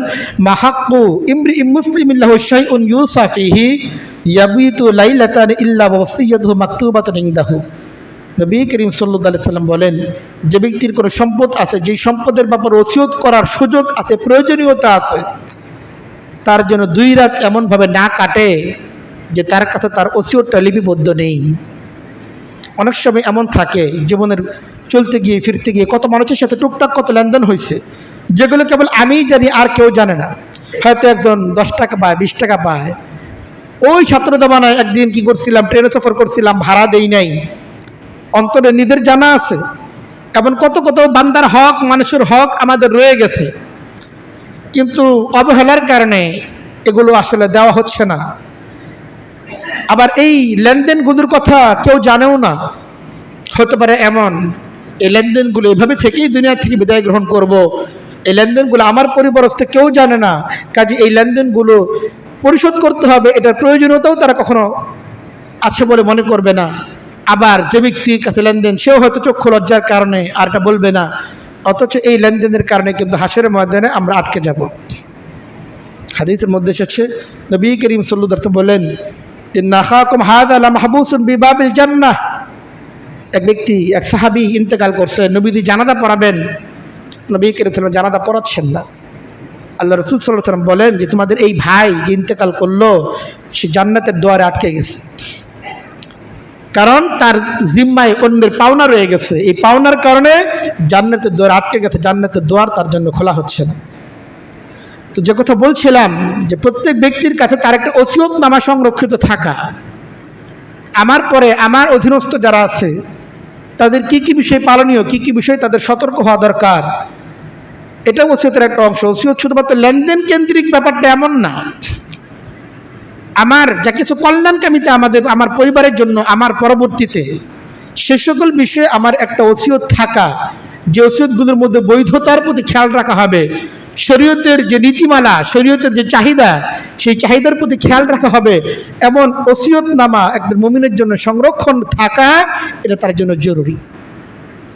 মা হাক্কু ইমরিইম মুসলিমিন লাহু শাইউন ইউসা ফিহি ইয়াবিতু লাইলাতান ইল্লা ওয়া ওয়াসিয়াতুহু মাকতুবাতুন ইনদাহু। নবী করিম সাল্লাল্লাহু আলাইহি সাল্লাম বলেন, যে ব্যক্তির কোনো সম্পদ আছে, যেই সম্পদের ব্যাপারে ওসিয়ত করার সুযোগ আছে, প্রয়োজনীয়তা আছে, তার জন্য 2 রাত এমনভাবে না কাটে যে তার কাছে তার ওসিয়তটা লিপিবদ্ধ নেই। অনেক সময় এমন থাকে জীবনের চলতে গিয়ে ফিরতে গিয়ে কত মানুষের সাথে টুকটাক কত লেনদেন হয়েছে, যেগুলো কেবল আমিই জানি, আর কেউ জানে না। হয়তো একজন 10 টাকা পায়, 20 টাকা পায়। ওই ছাত্র জমানায় একদিন কি করছিলাম, ট্রেনে সফর করছিলাম, ভাড়া দেই নাই, অন্তরে নিজের জানা আছে। এমন কত কত বান্দার হক, মানুষের হক আমাদের রয়ে গেছে, কিন্তু অবহেলার কারণে এগুলো আসলে দেওয়া হচ্ছে না। আবার এই লেনদেনগুলোর কথা কেউ জানেও না। হতে পারে এমন এই লেনদেনগুলো এভাবে থেকেই দুনিয়া থেকে বিদায় গ্রহণ করব, এই লেনদেনগুলো আমার পরিবরস্থ কেউ জানে না, কাজে এই লেনদেনগুলো পরিশোধ করতে হবে, এটার প্রয়োজনীয়তাও তারা কখনো আছে বলে মনে করবে না। আবার যে ব্যক্তির কাছে লেনদেন, সেও হয়তো চক্ষু লজ্জার কারণে আর এটা বলবে না, অথচ এই লেনদেনের কারণে কিন্তু হাসরের ময়দানে আমরা আটকে যাব। হাদিসের মধ্যে এসেছে নবী করিম সাল্লাল্লাহু আলাইহি ওয়াসাল্লাম বলেন, ইন্না আখাকুম হাযা লামাহবুসুন বিবাবিল জান্নাহ। এক ব্যক্তি, এক সাহাবী ইন্তেকাল করছে, নবীজি জানাজা পড়াবেন, নবী করিম সাল্লাল্লাহু আলাইহি ওয়াসাল্লাম জানাজা পড়াচ্ছেন না। আল্লাহ রাসূল সাল্লাল্লাহু আলাইহি ওয়াসাল্লাম বলেন যে তোমাদের এই ভাই যে ইন্তেকাল করলো, সে জান্নাতের দুয়ারে আটকে গেছে, কারণ তার জিম্মায় অন্যের পাওনা রয়ে গেছে। এই পাওনার কারণে জান্নাতের দুয়ার আটকে গেছে, জান্নাতের দুয়ার তার জন্য খোলা হচ্ছে না। তো যে কথা বলছিলাম, যে প্রত্যেক ব্যক্তির কাছে তার একটা ওসিয়তনামা সংরক্ষিত থাকা, আমার পরে আমার অধীনস্থ যারা আছে তাদের কি কি বিষয় পালনীয়, কি কি বিষয় তাদের সতর্ক হওয়া দরকার, এটা ওসিয়তের একটা অংশ। ওসিয়ত শুধুমাত্র লেনদেন কেন্দ্রিক ব্যাপারটা এমন না। আমার যা কিছু কল্যাণকামিতা আমার পরিবারের জন্য, আমার পরবর্তীতে সে সকল বিষয়ে আমার একটা ওসিয়ত থাকা, যে ওসিয়তগুলোর মধ্যে বৈধতার প্রতি খেয়াল রাখা হবে, শরীয়তের যে নীতিমালা, শরীয়তের যে চাহিদা, সেই চাহিদার প্রতি খেয়াল রাখা হবে, এমন ওসিয়তনামা একজন মুমিনের জন্য সংরক্ষণ থাকা, এটা তার জন্য জরুরি।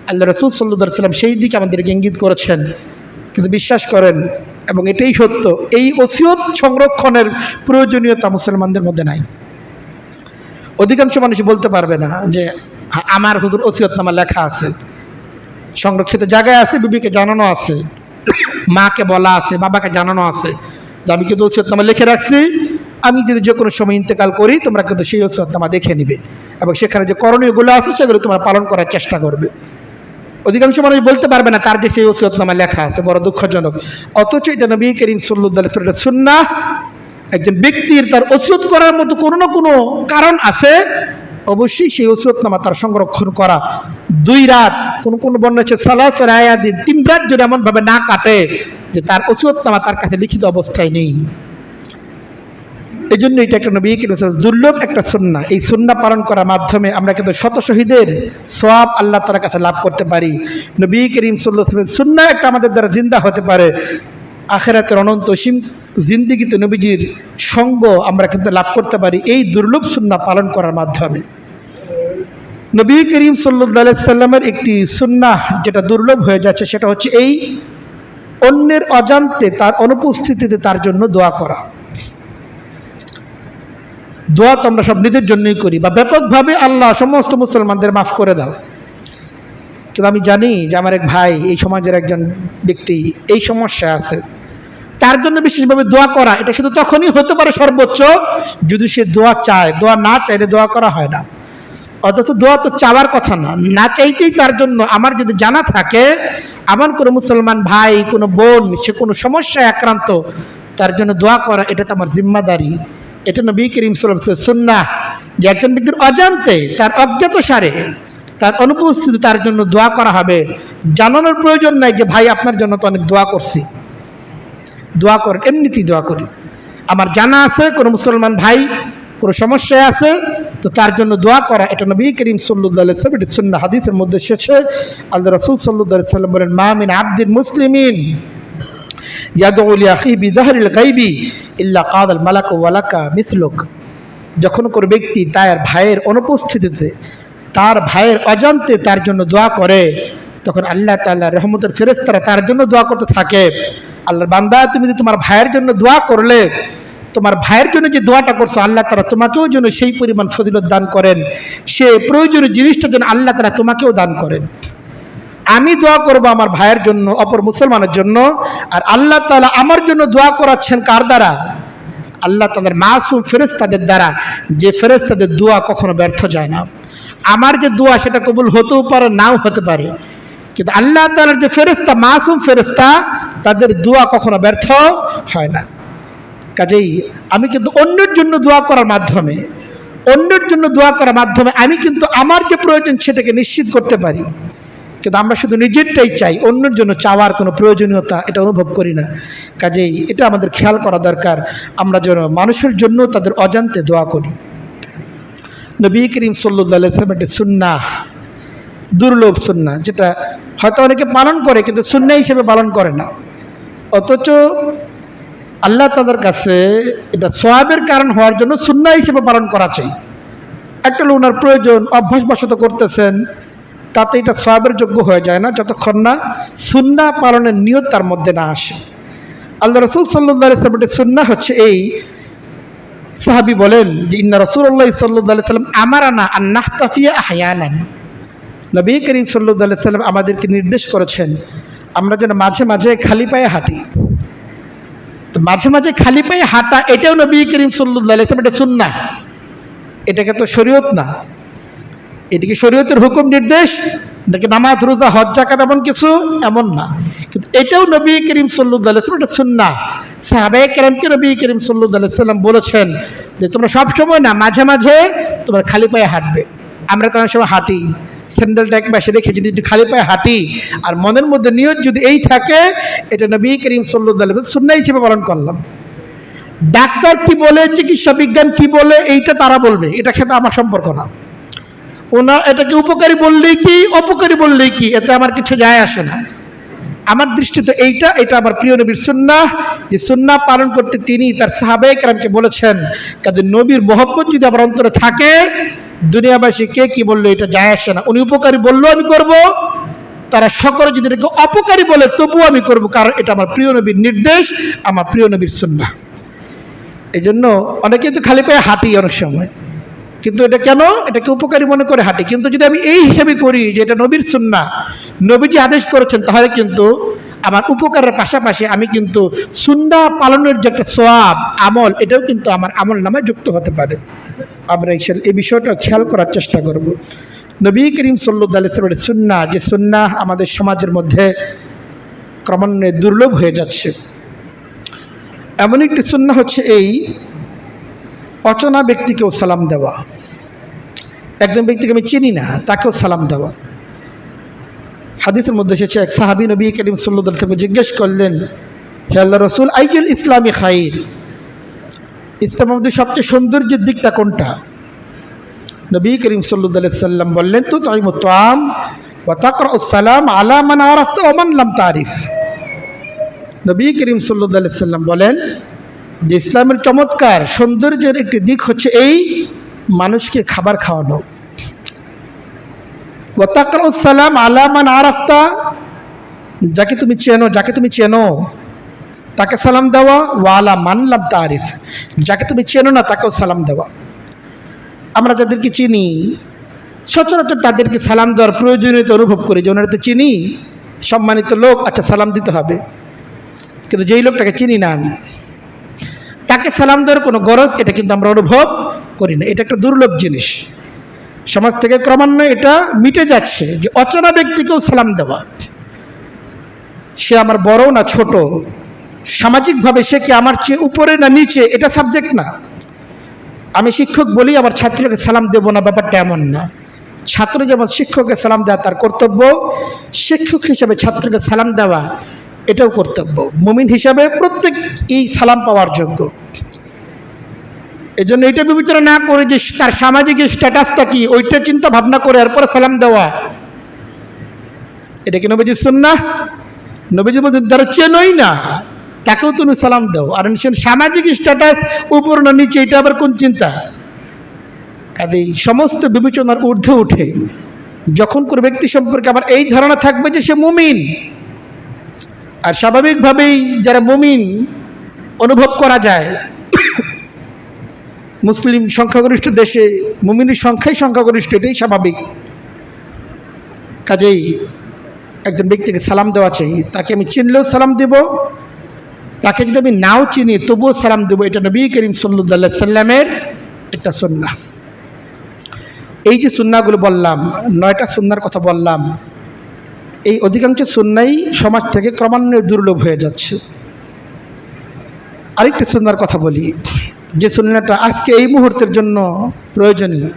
আল্লাহ রাসূল সাল্লাল্লাহু আলাইহি ওয়াসাল্লাম সেই দিকে আমাদেরকে ইঙ্গিত করেছেন। কিন্তু বিশ্বাস করেন, এবং এটাই সত্য, এই ওসিয়ত সংরক্ষণের প্রয়োজনীয়তা মুসলমানদের মধ্যে নাই। অধিকাংশ মানুষ বলতে পারবে না যে আমার হুজুর ওসিয়তনামা লেখা আছে, সংরক্ষিত জায়গায় আছে, বিবিকে জানানো আছে, মাকে বলা আছে, বাবাকে জানানো আছে যে আমি কিন্তু ওসিয়তনামা লিখে রাখছি, আমি যদি যে কোনো সময় ইন্তেকাল করি তোমরা কিন্তু সেই ওসিয়তনামা দেখে নিবে, এবং সেখানে যে করণীয়গুলো আছে সেগুলো তোমরা পালন করার চেষ্টা করবে। অধিকাংশ মানুষ বলতে পারবে না তার যে সেই ওসিয়তনামা লেখা আছে, বড় দুঃখজনক। অথচ এটা নবী করিম সাল্লাল্লাহু আলাইহি ওয়াসাল্লামের সুন্নাহ। একজন ব্যক্তির তার ওসিয়ত করার মতো কোনো না কোনো কারণ আছে, অবশ্যই সেই ওসিয়তনামা তার সংরক্ষণ করা। 2 রাত, কোন বর্ণনা আছে সালাত রায়াদিন, 3 রাত যদি এমনভাবে না কাটে যে তার ওসিয়তনামা তার কাছে লিখিত অবস্থায় নেই। এই জন্য এটা একটা নবী করিম সাল্লাল্লাহু আলাইহি ওয়াসাল্লাম দুর্লভ একটা সুন্নাহ। এই সুন্নাহ পালন করার মাধ্যমে আমরা কিন্তু শত শহীদের সওয়াব আল্লাহ তাআলার কাছে লাভ করতে পারি। নবী করিম সাল্লাল্লাহু আলাইহি ওয়াসাল্লামের সুন্নাহ একটা আমাদের দ্বারা জিন্দা হতে পারে। আখিরাতের অনন্ত অসীম জিন্দেগিতে নবীজির সঙ্গ আমরা কিন্তু লাভ করতে পারি এই দুর্লভ সুন্নাহ পালন করার মাধ্যমে। নবী করিম সাল্লাল্লাহু আলাইহি ওয়াসাল্লামের একটি সুন্নাহ যেটা দুর্লভ হয়ে যাচ্ছে, সেটা হচ্ছে এই অন্যের অজান্তে, তার অনুপস্থিতিতে তার জন্য দোয়া করা। দোয়া তো আমরা সব নিজের জন্যই করি, বা ব্যাপকভাবে আল্লাহ সমস্ত মুসলমানদের মাফ করে দাও। কিন্তু আমি জানি যে আমার এক ভাই, এই সমাজের একজন ব্যক্তি এই সমস্যা আছে, তার জন্য বিশেষভাবে দোয়া করা, এটা শুধু তখনই হতে পারে সর্বোচ্চ যদি সে দোয়া চায়। দোয়া না চাইলে দোয়া করা হয় না। অথচ দোয়া তো চাওয়ার কথা না, না চাইতেই তার জন্য আমার যদি জানা থাকে আমার কোনো মুসলমান ভাই, কোনো বোন, সে কোনো সমস্যায় আক্রান্ত, তার জন্য দোয়া করা, এটা তো আমার জিম্মাদারি। এটা নবী করিম সাল্লাল্লাহু আলাইহি ওয়াসাল্লামের সুন্নাহ যে একজন ব্যক্তির অজান্তে, তার অজ্ঞাতসারে তার অনুপস্থিতি তার জন্য দোয়া করা হবে। জানানোর প্রয়োজন নাই যে ভাই আপনার জন্য তো অনেক দোয়া করছি, দোয়া করেন, এমনিতেই দোয়া করি। আমার জানা আছে কোনো মুসলমান ভাই কোনো সমস্যায় আছে তো তার জন্য দোয়া করা, এটা নবী করিম সাল্লাল্লাহু আলাইহি ওয়াসাল্লাম এটি সুন্নাহ হাদিসের মধ্যে এসেছে। আল্লাহ রাসূল সাল্লাল্লাহু আলাইহি ওয়াসাল্লাম বলেন, মা মিন আবদিন মুসলিমিন ইয়াদউ লিআখি বিযাহরিল গায়বি ইল্লা ক্বাদাল মালাকু ওয়া লাকা মিসলুক। যখন কোনো ব্যক্তি তার ভাইয়ের অনুপস্থিতিতে, তার ভাইয়ের অজান্তে তার জন্য দোয়া করে, তখন আল্লাহ তাআলা রহমতের ফেরেশতারা তার জন্য দোয়া করতে থাকে। আল্লাহর বান্দা, তুমি যে তোমার ভাইয়ের জন্য দোয়া করলে, তোমার ভাইয়ের জন্য যে দোয়াটা করছো, আল্লাহ তাআলা তোমাকেও যেন সেই পরিমাণ ফজিলত দান করেন, সে প্রয়োজনীয় জিনিসটা যেন আল্লাহ তাআলা তোমাকেও দান করেন। আমি দোয়া করব আমার ভাইয়ের জন্য, অপর মুসলমানের জন্য, আর আল্লাহ তাআলা আমার জন্য দোয়া করাচ্ছেন কার দ্বারা? আল্লাহ তাদের মাসুম ফেরেশতাদের দ্বারা, যে ফেরেশতাদের দোয়া কখনো ব্যর্থ যায় না। আমার যে দোয়া সেটা কবুল হতেও পারে, নাও হতে পারে, কিন্তু আল্লাহ তাআলার যে ফেরেশতা, মাসুম ফেরেশতা, তাদের দোয়া কখনো ব্যর্থ হয় না। কাজেই আমি কিন্তু অন্যের জন্য দোয়া করার মাধ্যমে, অন্যের জন্য দোয়া করার মাধ্যমে আমি কিন্তু আমার যে প্রয়োজন সেটাকে নিশ্চিত করতে পারি। কিন্তু আমরা শুধু নিজেরটাই চাই, অন্যের জন্য চাওয়ার কোনো প্রয়োজনীয়তা এটা অনুভব করি না। কাজেই এটা আমাদের খেয়াল করা দরকার, আমরা যেন মানুষের জন্য তাদের অজান্তে দোয়া করি। নবী করিম সাল্লাল্লাহু আলাইহি ওয়াসাল্লাম একটি সুন্নাহ, দুর্লভ সুন্নাহ, যেটা হয়তো অনেকে পালন করে কিন্তু সুন্নাহ হিসেবে পালন করে না, অথচ আল্লাহ তাদের কাছে এটা সওয়াবের কারণ হওয়ার জন্য সুন্নাহ হিসেবে পালন করা চাই। একটা লোক ওনার প্রয়োজন অভ্যাসবশত করতেছেন, তাতে এটা সওয়াবের যোগ্য হয়ে যায় না যতক্ষণ না সুন্নাহ পালনের নিয়ত তার মধ্যে না আসে। আল্লাহ রাসূল সাল্লাল্লাহু আলাইহি ওয়াসাল্লামের সুন্নাহ হচ্ছে এই, সাহাবী বলেন যে ইন্না রাসূলুল্লাহ সাল্লাল্লাহু আলাইহি ওয়াসাল্লাম আমারানা আন নাহতাফিয়া আহয়ানান। নবী করিম সাল্লাল্লাহু আলাইহি ওয়াসাল্লাম আমাদেরকে নির্দেশ করেছেন আমরা যেন মাঝে মাঝে খালি পায়ে হাঁটি। তো মাঝে মাঝে খালি পায়ে হাঁটা এটাও নবী করিম সাল্লাল্লাহু আলাইহি ওয়াসাল্লাম, এটা সুন্নাহ, এটাকে তো শরীয়ত না, এটিকে শরীয়তের হুকুম নির্দেশ, এটাকে নামাজ রোজা হজ যাকাত এমন কিছু এমন না, কিন্তু এটাও নবী করিম সাল্লাল্লাহু আলাইহি ওয়াসাল্লাম এটা সুন্নাহ। সাহাবায়ে কেরামকে নবী করিম সাল্লাল্লাহু আলাইহি ওয়াসাল্লাম বলেছেন যে তোমরা সব সময় না, মাঝে মাঝে তোমরা খালি পায়ে হাঁটবে। আমরা তো অনেক সময় হাঁটি স্যান্ডেলটা এক পাশে রেখে, যদি একটু খালি পায়ে হাঁটি আর মনের মধ্যে নিয়ত যদি এই থাকে, এটা নবী করিম সাল্লাল্লাহু আলাইহি ওয়াসাল্লাম সুন্নাহ হিসেবে পালন করলাম। ডাক্তার কি বলে, চিকিৎসা বিজ্ঞান কি বলে, এইটা তারা বলবে, এটার সাথে আমার সম্পর্ক না। ওনার এটাকে উপকারী বললেই কি অপকারী বললেই কি, এতে আমার কিছু যায় আসে না। আমার দৃষ্টিতে এটা আমার প্রিয় নবীর সুন্নাহ, যে সুন্নাহ পালন করতে তিনি তার সাহাবায়ে কেরামকে বলেছেন। কাজে নবীর মহব্বত যদি আমার অন্তরে থাকে, দুনিয়াবাসী কে কি বললো এটা যায় আসে না। উনি উপকারী বললেও আমি করব, তারা সকলে যদি এটাকে অপকারী বলে তবুও আমি করব, কারণ এটা আমার প্রিয় নবীর নির্দেশ, আমার প্রিয় নবীর সুন্নাহ। এই জন্য অনেকে তো খালি পায়ে হাঁটি অনেক সময়, কিন্তু এটা কেন, এটাকে উপকারী মনে করে হাঁটি। কিন্তু যদি আমি এই হিসাবে করি যে এটা নবীর সুন্নাহ, নবীজি আদেশ করেছেন, তাহলে কিন্তু আমার উপকারের পাশাপাশি আমি কিন্তু সুন্নাহ পালনের যে একটা সওয়াব আমল, এটাও কিন্তু আমার আমল নামায় যুক্ত হতে পারে। আমরা এই বিষয়টা খেয়াল করার চেষ্টা করব। নবী করিম সাল্লাল্লাহু আলাইহি ওয়াসাল্লামের সুন্নাহ, যে সুন্নাহ আমাদের সমাজের মধ্যে ক্রমান্বয়ে দুর্লভ হয়ে যাচ্ছে, এমন একটি সুন্নাহ হচ্ছে এই অচেনা ব্যক্তিকেও সালাম দেওয়া। একজন ব্যক্তিকে আমি চিনি না, তাকেও সালাম দেওয়া। হাদিসের মধ্যে এসেছে, এক সাহাবী নবী করিম সাল্লাল্লাহু আলাইহি ওয়াসাল্লাম জিজ্ঞেস করলেন, হে আল্লাহর রাসূল, আইয়ুল ইসলামি খাইর, ইসলামের মধ্যে সবচেয়ে সৌন্দর্যের দিকটা কোনটা? নবী করিম সাল্লাল্লাহু আলাইহি ওয়াসাল্লাম বললেন, তুতঈমুত তাআম ওয়া তাকরাউস সালাম আলা মান আরাফতা ওয়া মান লাম তারিফ। নবী করিম সাল্লাল্লাহু আলাইহি ওয়াসাল্লাম বলেন যে ইসলামের চমৎকার সৌন্দর্যের একটি দিক হচ্ছে এই, মানুষকে খাবার খাওয়ানো। ওয়া তাকরাউস সালাম আলা মান আরাফতা, যাকে তুমি চেনো তাকে সালাম দেওয়া। ওয়া আলা মান লাম তারিফ, যাকে তুমি চেনো না তাকেও সালাম দেওয়া। আমরা যাদেরকে চিনি সচরাচর তাদেরকে সালাম দেওয়ার প্রয়োজনীয়তা অনুভব করি, যে ওনারা তো চিনি, সম্মানিত লোক, আচ্ছা সালাম দিতে হবে। কিন্তু যেই লোকটাকে চিনি না আমি, তাকে সালাম দেওয়ার কোনো গরজ এটা কিন্তু আমরা অনুভব করি না। এটা একটা দুর্লভ জিনিস, সমাজ থেকে ক্রমান্বয়ে এটা মিটে যাচ্ছে, যে অচেনা ব্যক্তিকেও সালাম দেওয়া। সে আমার বড় না ছোট, সামাজিকভাবে সে কি আমার চেয়ে উপরে না নিচে, এটা সাবজেক্ট না। আমি শিক্ষক বলি আমার ছাত্রকে সালাম দেব না, ব্যাপারটা এমন না। ছাত্র যেমন শিক্ষককে সালাম দেওয়া তার কর্তব্য, শিক্ষক হিসাবে ছাত্রকে সালাম দেওয়া এটাও কর্তব্য। মুমিন হিসাবে প্রত্যেক এই সালাম পাওয়ার যোগ্য। এই জন্য এটা বিবেচনা না করে যে তার সামাজিক স্ট্যাটাসটা কি ওইটা চিন্তা ভাবনা করে এরপরে সালাম দেওয়া, এটা কি নবীজির সুন্নাহ? নবীজি বলছেন যারা চেনই না তাকেও তুমি সালাম দাও। আর সামাজিক স্ট্যাটাস উপর না নিচে, এটা আবার কোন চিন্তা? কাজেই সমস্ত বিবেচনার ঊর্ধ্বে উঠে যখন কোনো ব্যক্তি সম্পর্কে আবার এই ধারণা থাকবে যে সে মুমিন, আর স্বাভাবিকভাবেই যারা মুমিন অনুভব করা যায়, মুসলিম সংখ্যাগরিষ্ঠ দেশে মুমিনের সংখ্যাই সংখ্যাগরিষ্ঠ, এটাই স্বাভাবিক। কাজেই একজন ব্যক্তিকে সালাম দেওয়া চাই, তাকে আমি চিনলেও সালাম দেব, তাকে যদি আমি নাও চিনি তবুও সালাম দেবো। এটা নবী করিম সাল্লাল্লাহু আলাইহি সাল্লামের একটা সুন্নাহ। এই যে সুন্নাহগুলো বললাম, 9টা সুন্নাহর কথা বললাম, এই অধিকাংশ সুন্নাহই সমাজ থেকে ক্রমান্বয়ে দুর্লভ হয়ে যাচ্ছে। আরেকটা সুন্নাহর কথা বলি, যে সুন্নাহটা আজকে এই মুহূর্তের জন্য প্রয়োজনীয়।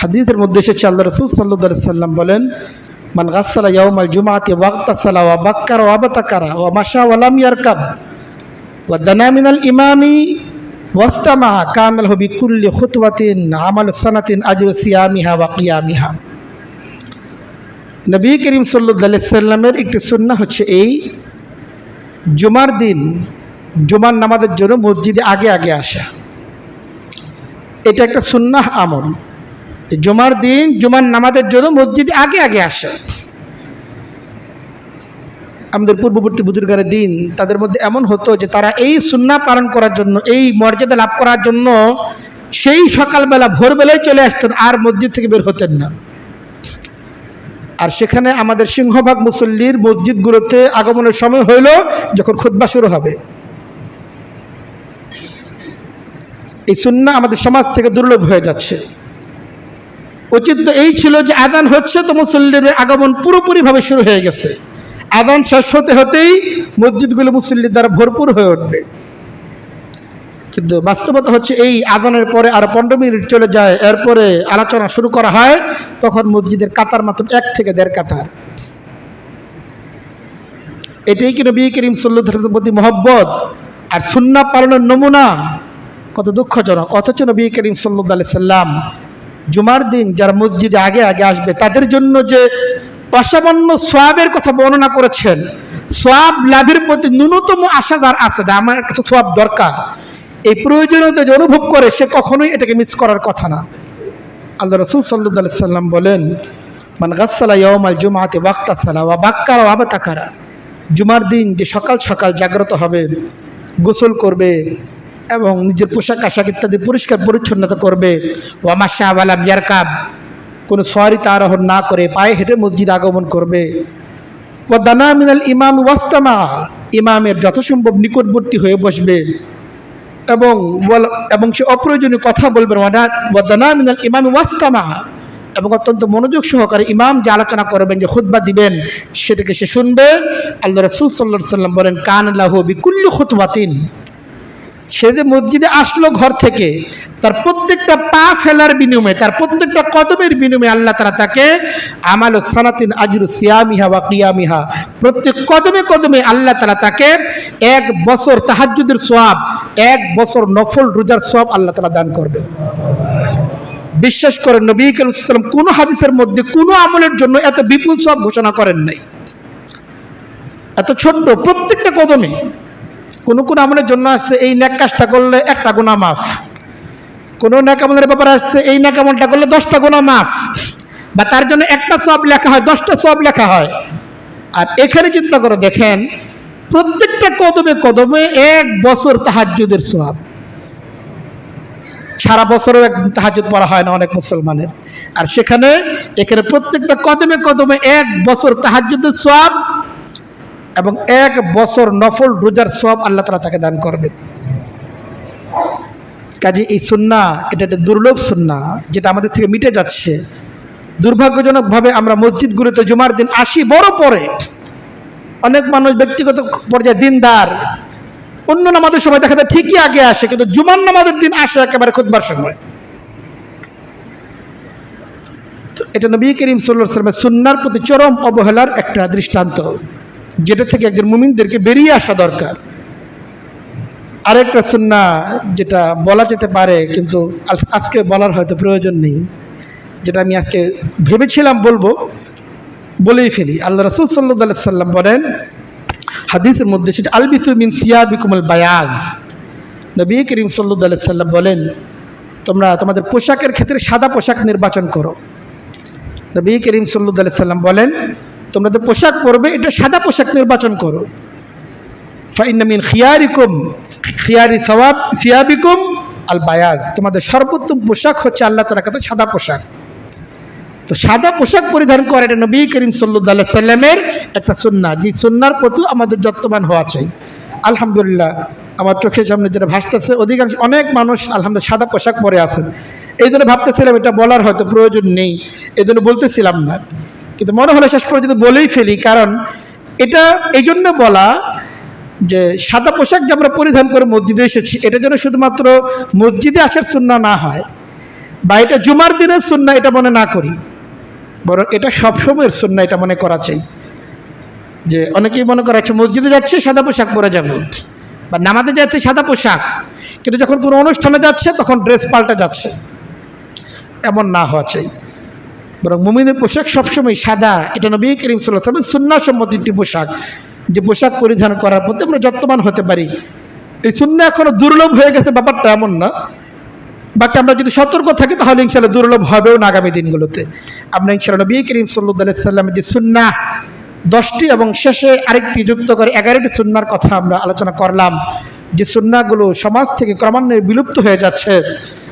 হাদিসের মধ্যে এসেছে আল্লাহ রাসূল সাল্লাল্লাহু আলাইহি সাল্লাম বলেন, মান গাসসালা ইয়াউমাল জুমআতি ওয়াগতাসালা ওয়া বাক্কারা ওয়া আবতাকারা ওয়া মাশা ওয়া লাম ইয়ারকাব ওয়া দানা মিনাল ইমামি ওয়াস্তামা কানা লাহু বিকুল্লি খুতওয়াতিন আমালু সানাতিন আজরু সিয়ামিহা ওয়া কিয়ামিহা। নবী করিম সাল্লাল্লাহু আলাইহি সাল্লামের একটি সুন্নাহ হচ্ছে এই, জুমার দিন জুমার নামাজের জন্য মসজিদে আগে আগে আসা। এটা একটা সুন্নাহ আমল, জুমার দিন জুমার নামাজের জন্য মসজিদে আগে আগে আসা। আমাদের পূর্ববর্তী বুজুর্গের দিন তাদের মধ্যে এমন হতো যে তারা এই সুন্নাহ পালন করার জন্য, এই মর্যাদা লাভ করার জন্য সেই সকালবেলা ভোরবেলায় চলে আসতেন, আর মসজিদ থেকে বের হতেন না। আর সেখানে আমাদের সিংহভাগ মুসল্লির মসজিদগুলোতে আগমনের সময় হইল যখন খুতবা শুরু হবে। এই সুন্নাহ আমাদের সমাজ থেকে দুর্লভ হয়ে যাচ্ছে। উচিত তো এই ছিল যে আযান হচ্ছে তো মুসল্লির আগমন পুরোপুরিভাবে শুরু হয়ে গেছে, আযান শেষ হতে হতেই মসজিদগুলো মুসল্লির দ্বারা ভরপুর হয়ে উঠবে। কিন্তু বাস্তবতা হচ্ছে এই আযানের পরে আর 15 মিনিট চলে যায়, এরপরে আলোচনা শুরু করা হয়, তখন মসজিদের কাতার মাত্র 1 থেকে 1.5 কাতার। এটাই কি নবী করিম সাল্লাল্লাহু আলাইহি ওয়াসাল্লামের প্রতি মহব্বত আর সুন্নাহ পালনের নমুনা? কত দুঃখজনক। অথচ নবী করিম সাল্লাল্লাহু আলাইহি সাল্লাম জুমার দিন যারা মসজিদে আগে আগে আসবে তাদের জন্য যে অসামান্য সওয়াবের কথা বর্ণনা করেছেন, সওয়াব লাভের প্রতি ন্যূনতম আশা যার আছে, আমার কাছে সওয়াব দরকার, এই প্রয়োজনীয়তা যে অনুভব করে সে কখনোই এটাকে মিস করার কথা না। আল্লাহ রাসূল সাল্লাল্লাহু আলাইহি সাল্লাম বলেন, মান গাসসালা ইয়াউমাল জুমআতি ওয়াগতাসালা ওয়া বাক্কারা ওয়া আবতাকারা। জুমার দিন যে সকাল সকাল জাগ্রত হবে, গোসল করবে এবং নিজের পোশাক আশাক ইত্যাদি পরিষ্কার পরিচ্ছন্নতা করবে, ওয়া মাশা ওয়া লাম ইয়ারকাব, কোনো সওয়ারিতে আরোহণ না করে পায়ে হেঁটে মসজিদ আগমন করবে, ওয়া দানা মিনাল ইমাম ওয়াস্তামা, ইমামের যথাসম্ভব নিকটবর্তী হয়ে বসবে এবং সে অপ্রয়োজনীয় কথা বলবে, ওয়া দানা মিনাল ইমাম ওয়াস্তামা, এবং অত্যন্ত মনোযোগ সহকারে ইমাম যে আলোচনা করবেন, যে খুতবা দিবেন সেটাকে সে শুনবে। আল্লাহ রাসূল সাল্লাল্লাহু আলাইহি সাল্লাম বলেন, কানা লাহু বিকুল্লি খুতওয়াতিন, সে যে মসজিদে আসলো ঘর থেকে, তার প্রত্যেকটা পা ফেলার বিনিময়ে, তার প্রত্যেকটা কদমের বিনিময়ে আল্লাহ তাআলা তাকে আমালু সানাতিন আজরু সিয়ামিহা ওয়া কিয়ামিহা, প্রত্যেক কদমে কদমে আল্লাহ তাআলা তাকে 1 বছর তাহাজ্জুদের সওয়াব, 1 বছর নফল রোজার সওয়াব আল্লাহ তাআলা দান করবে। বিশ্বাস করেন নবী করিম সাল্লাল্লাহু আলাইহি ওয়াসাল্লাম কোনো হাদিসের মধ্যে কোনো আমলের জন্য এত বিপুল সওয়াব ঘোষণা করেন নাই, এত ছোট্ট প্রত্যেকটা কদমে। কোন কোন আমলের জন্য আসছে এই নেক কাজটা করলে 1টা গুনাহ মাফ, কোন নেক আমলের ব্যাপারে আসছে এই নেক আমলটা করলে 10টা গুনাহ মাফ, বা তার জন্য 1টা সওয়াব লেখা হয়, 10টা সওয়াব লেখা হয়। আর এখানে চিন্তা করে দেখেন, প্রত্যেকটা কদমে কদমে 1 বছর তাহাজ্জুদের সওয়াব। সারা বছরও একদিন তাহাজ্জুদ পড়া হয় না অনেক মুসলমানের, আর এখানে প্রত্যেকটা কদমে কদমে 1 বছর তাহাজ্জুদের সওয়াব এবং 1 বছর নফল রোজার সওয়াব আল্লাহ তাআলা তাকে দান করবে। কাজে এই সুন্নাহ এটা একটা দুর্লভ সুন্নাহ, যেটা আমাদের থেকে মিটে যাচ্ছে। দুর্ভাগ্যজনকভাবে আমরা মসজিদগুলোতে জুমার দিন আসি বড় পরে, অনেক মানুষ ব্যক্তিগত পর্যায়ে দিনদার, অন্য নামাজের সময় দেখা যায় ঠিকই আগে আসে, কিন্তু জুমার নামাজের দিন আসে একেবারে খুতবার সময়। এটা নবী করিম সাল্লাল্লাহু আলাইহি ওয়াসাল্লামের সুন্নাহর প্রতি চরম অবহেলার একটা দৃষ্টান্ত, যেটা থেকে একজন মুমিনদেরকে বেরিয়ে আসা দরকার। আরেকটা সুন্নাহ যেটা বলা যেতে পারে কিন্তু আজকে বলার হয়তো প্রয়োজন নেই, যেটা আমি আজকে ভেবেছিলাম বলবো, বলেই ফেলি। আল্লাহ রাসূল সাল্লাল্লাহু আলাইহি ওয়াসাল্লাম বলেন হাদিসের মধ্যে, সেটা আলবিসু মিন সিয়াবিকুমুল বায়াজ। নবী করিম সাল্লাল্লাহু আলাইহি ওয়াসাল্লাম বলেন, তোমরা তোমাদের পোশাকের ক্ষেত্রে সাদা পোশাক নির্বাচন করো। নবী করিম সাল্লাল্লাহু আলাইহি ওয়াসাল্লাম বলেন, তোমরা যে পোশাক পরবে এটা সাদা পোশাক নির্বাচন করো। ফাইন্না মিন খিয়ারিকুম খিয়ারি সিয়াবিকুম আল বায়াজ, তোমাদের সর্বোত্তম পোশাক হচ্ছে আল্লাহ তাআলার কাছে সাদা পোশাক। তো সাদা পোশাক পরিধান করা এটা নবী করিম সাল্লাল্লাহু আলাইহি ওয়াসাল্লামের একটা সুন্নাহ, যে সুন্নাহর প্রতি আমাদের যত্নবান হওয়া চাই। আলহামদুলিল্লাহ আমার চোখের সামনে যেটা ভাসতেছে, অধিকাংশ অনেক মানুষ আলহামদুলিল্লাহ সাদা পোশাক পরে আছেন। এই জন্য ভাবতেছিলাম এটা বলার হয়তো প্রয়োজন নেই, এই জন্য বলতেছিলাম না, কিন্তু মনে হলো শেষ পর্যন্ত বলেই ফেলি। কারণ এটা এই জন্য বলা যে সাদা পোশাক যে আমরা পরিধান করে মসজিদে এসেছি, এটা যেন শুধুমাত্র মসজিদে আসার সুন্নাহ না হয়, বা এটা জুমার দিনের সুন্নাহ এটা মনে না করি, বরং এটা সবসময়ের সুন্নাহ এটা মনে করা চাই। যে অনেকেই মনে করে আচ্ছা মসজিদে যাচ্ছে সাদা পোশাক পরে যাব, বা নামাজে যাচ্ছে সাদা পোশাক, কিন্তু যখন কোনো অনুষ্ঠানে যাচ্ছে তখন ড্রেস পাল্টে যাচ্ছে, এমন না হওয়া চাই। বরং মুমিনের পোশাক সবসময় সাদা, এটা নবী করিম সাল্লাল্লাহু আলাইহি ওয়াসাল্লামের সুন্নাহ সম্মত একটি পোশাক, যে পোশাক পরিধান করার প্রতি আমরা যত্নবান হতে পারি। এই সুন্নাহ এখনো দুর্লভ হয়ে গেছে ব্যাপারটা এমন না, বাকি আমরা যদি সতর্ক থাকি তাহলে ইনশাআল্লাহ দুর্লভ হবেও না আগামী দিনগুলোতে। আমরা ইনশাআল্লাহ নবী করিম সাল্লাল্লাহু আলাইহি ওয়াসাল্লামের যে সুন্নাহ 10টি এবং শেষে আরেকটি যুক্ত করে 11টি সুন্নাহর কথা আমরা আলোচনা করলাম, যে সুন্নাহগুলো সমাজ থেকে ক্রমান্বয়ে বিলুপ্ত হয়ে যাচ্ছে।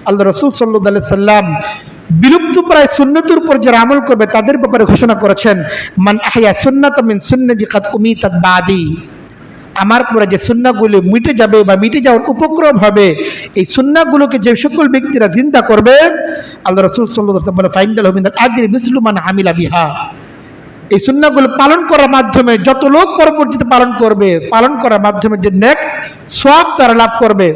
আল্লাহ রাসূল সাল্লাল্লাহু আলাইহি ওয়াসাল্লাম বিলুপ্ত প্রায় সুন্নতের উপর যারা আমল করবে তাদের ব্যাপারে ঘোষণা করেছেন, মান আহইয়া সুন্নাতাম মিন সুন্নতি কাদ উমিতাত বাদি, আমার পরে যে সুন্নাহগুলো মিটে যাবে বা মিটে যাওয়ার উপক্রম হবে, এই সুন্নাহগুলোকে যে সকল ব্যক্তিরা জিন্দা করবে, আল্লাহ রাসূল সাল্লাল্লাহু আলাইহি ওয়াসাল্লাম ফাইন্দাল মিনাল আজরি মিসলু মান আমিলা বিহা, এই সুন্নাহগুলো পালন করার মাধ্যমে যত লোক পরবর্তীতে পালন করবে, পালন করার মাধ্যমে যে নেক সওয়াব তারা লাভ করবে,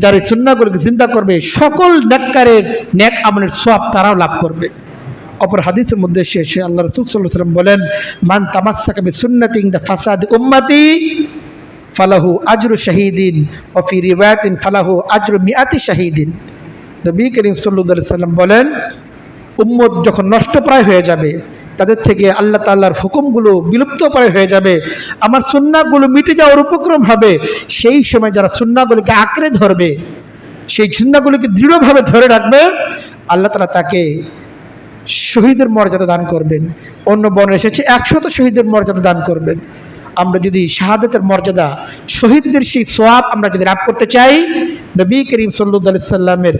যারা এই সুন্নাহগুলোকে জিন্দা করবে সকল নেককারের নেক আমলের সওয়াব তারাও লাভ করবে। অপর হাদিসের মধ্যে এসেছে আল্লাহ রাসূল সাল্লাল্লাহু আলাইহি ওয়াসাল্লাম বলেন, মান তামাসসাকা বিসুন্নতি ইনদা ফাসাদি উম্মতি ফালাহু আজরু শাহীদিন ওয়া ফি রিওয়ায়াতিন ফালাহু আজরু মিআতি শাহীদিন। নবী করিম সাল্লাল্লাহু আলাইহি ওয়াসাল্লাম বলেন, উম্মত যখন নষ্টপ্রায় হয়ে যাবে, তাদের থেকে আল্লাহ তাআলার হুকুমগুলো বিলুপ্তপ্রায় হয়ে যাবে, আমার সুন্নাহগুলো মিটে যাওয়ার উপক্রম হবে, সেই সময় যারা সুন্নাহগুলোকে আঁকড়ে ধরবে, সেই সুন্নাহগুলোকে দৃঢ়ভাবে ধরে রাখবে, আল্লাহ তাআলা তাকে শহীদের মর্যাদা দান করবেন। অন্য বর্ণনায় এসেছে 100 শহীদের মর্যাদা দান করবেন। আমরা যদি শাহাদাতের মর্যাদা, শহীদদের সেই সওয়াব আমরা যদি লাভ করতে চাই, নবী করিম সাল্লাল্লাহু আলাইহি ওয়াসাল্লামের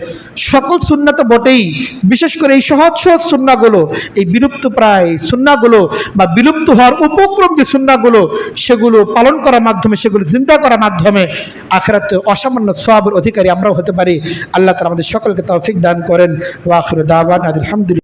সকল সুন্নাহ তো বটেই, বিশেষ করে এই সহজ সহজ সুন্নাহগুলো, এই বিলুপ্ত প্রায় সুন্নাহগুলো বা বিলুপ্ত হওয়ার উপক্রম যে সুন্নাহগুলো, সেগুলো পালন করার মাধ্যমে, সেগুলো চিন্তা করার মাধ্যমে আখিরাতে অসামান্য সওয়াবের অধিকারী আমরাও হতে পারি। আল্লাহ তাআলা আমাদের সকলকে তৌফিক দান করেন। ওয়া আখিরু দাওয়ানা আলহামদুলিল্লাহ।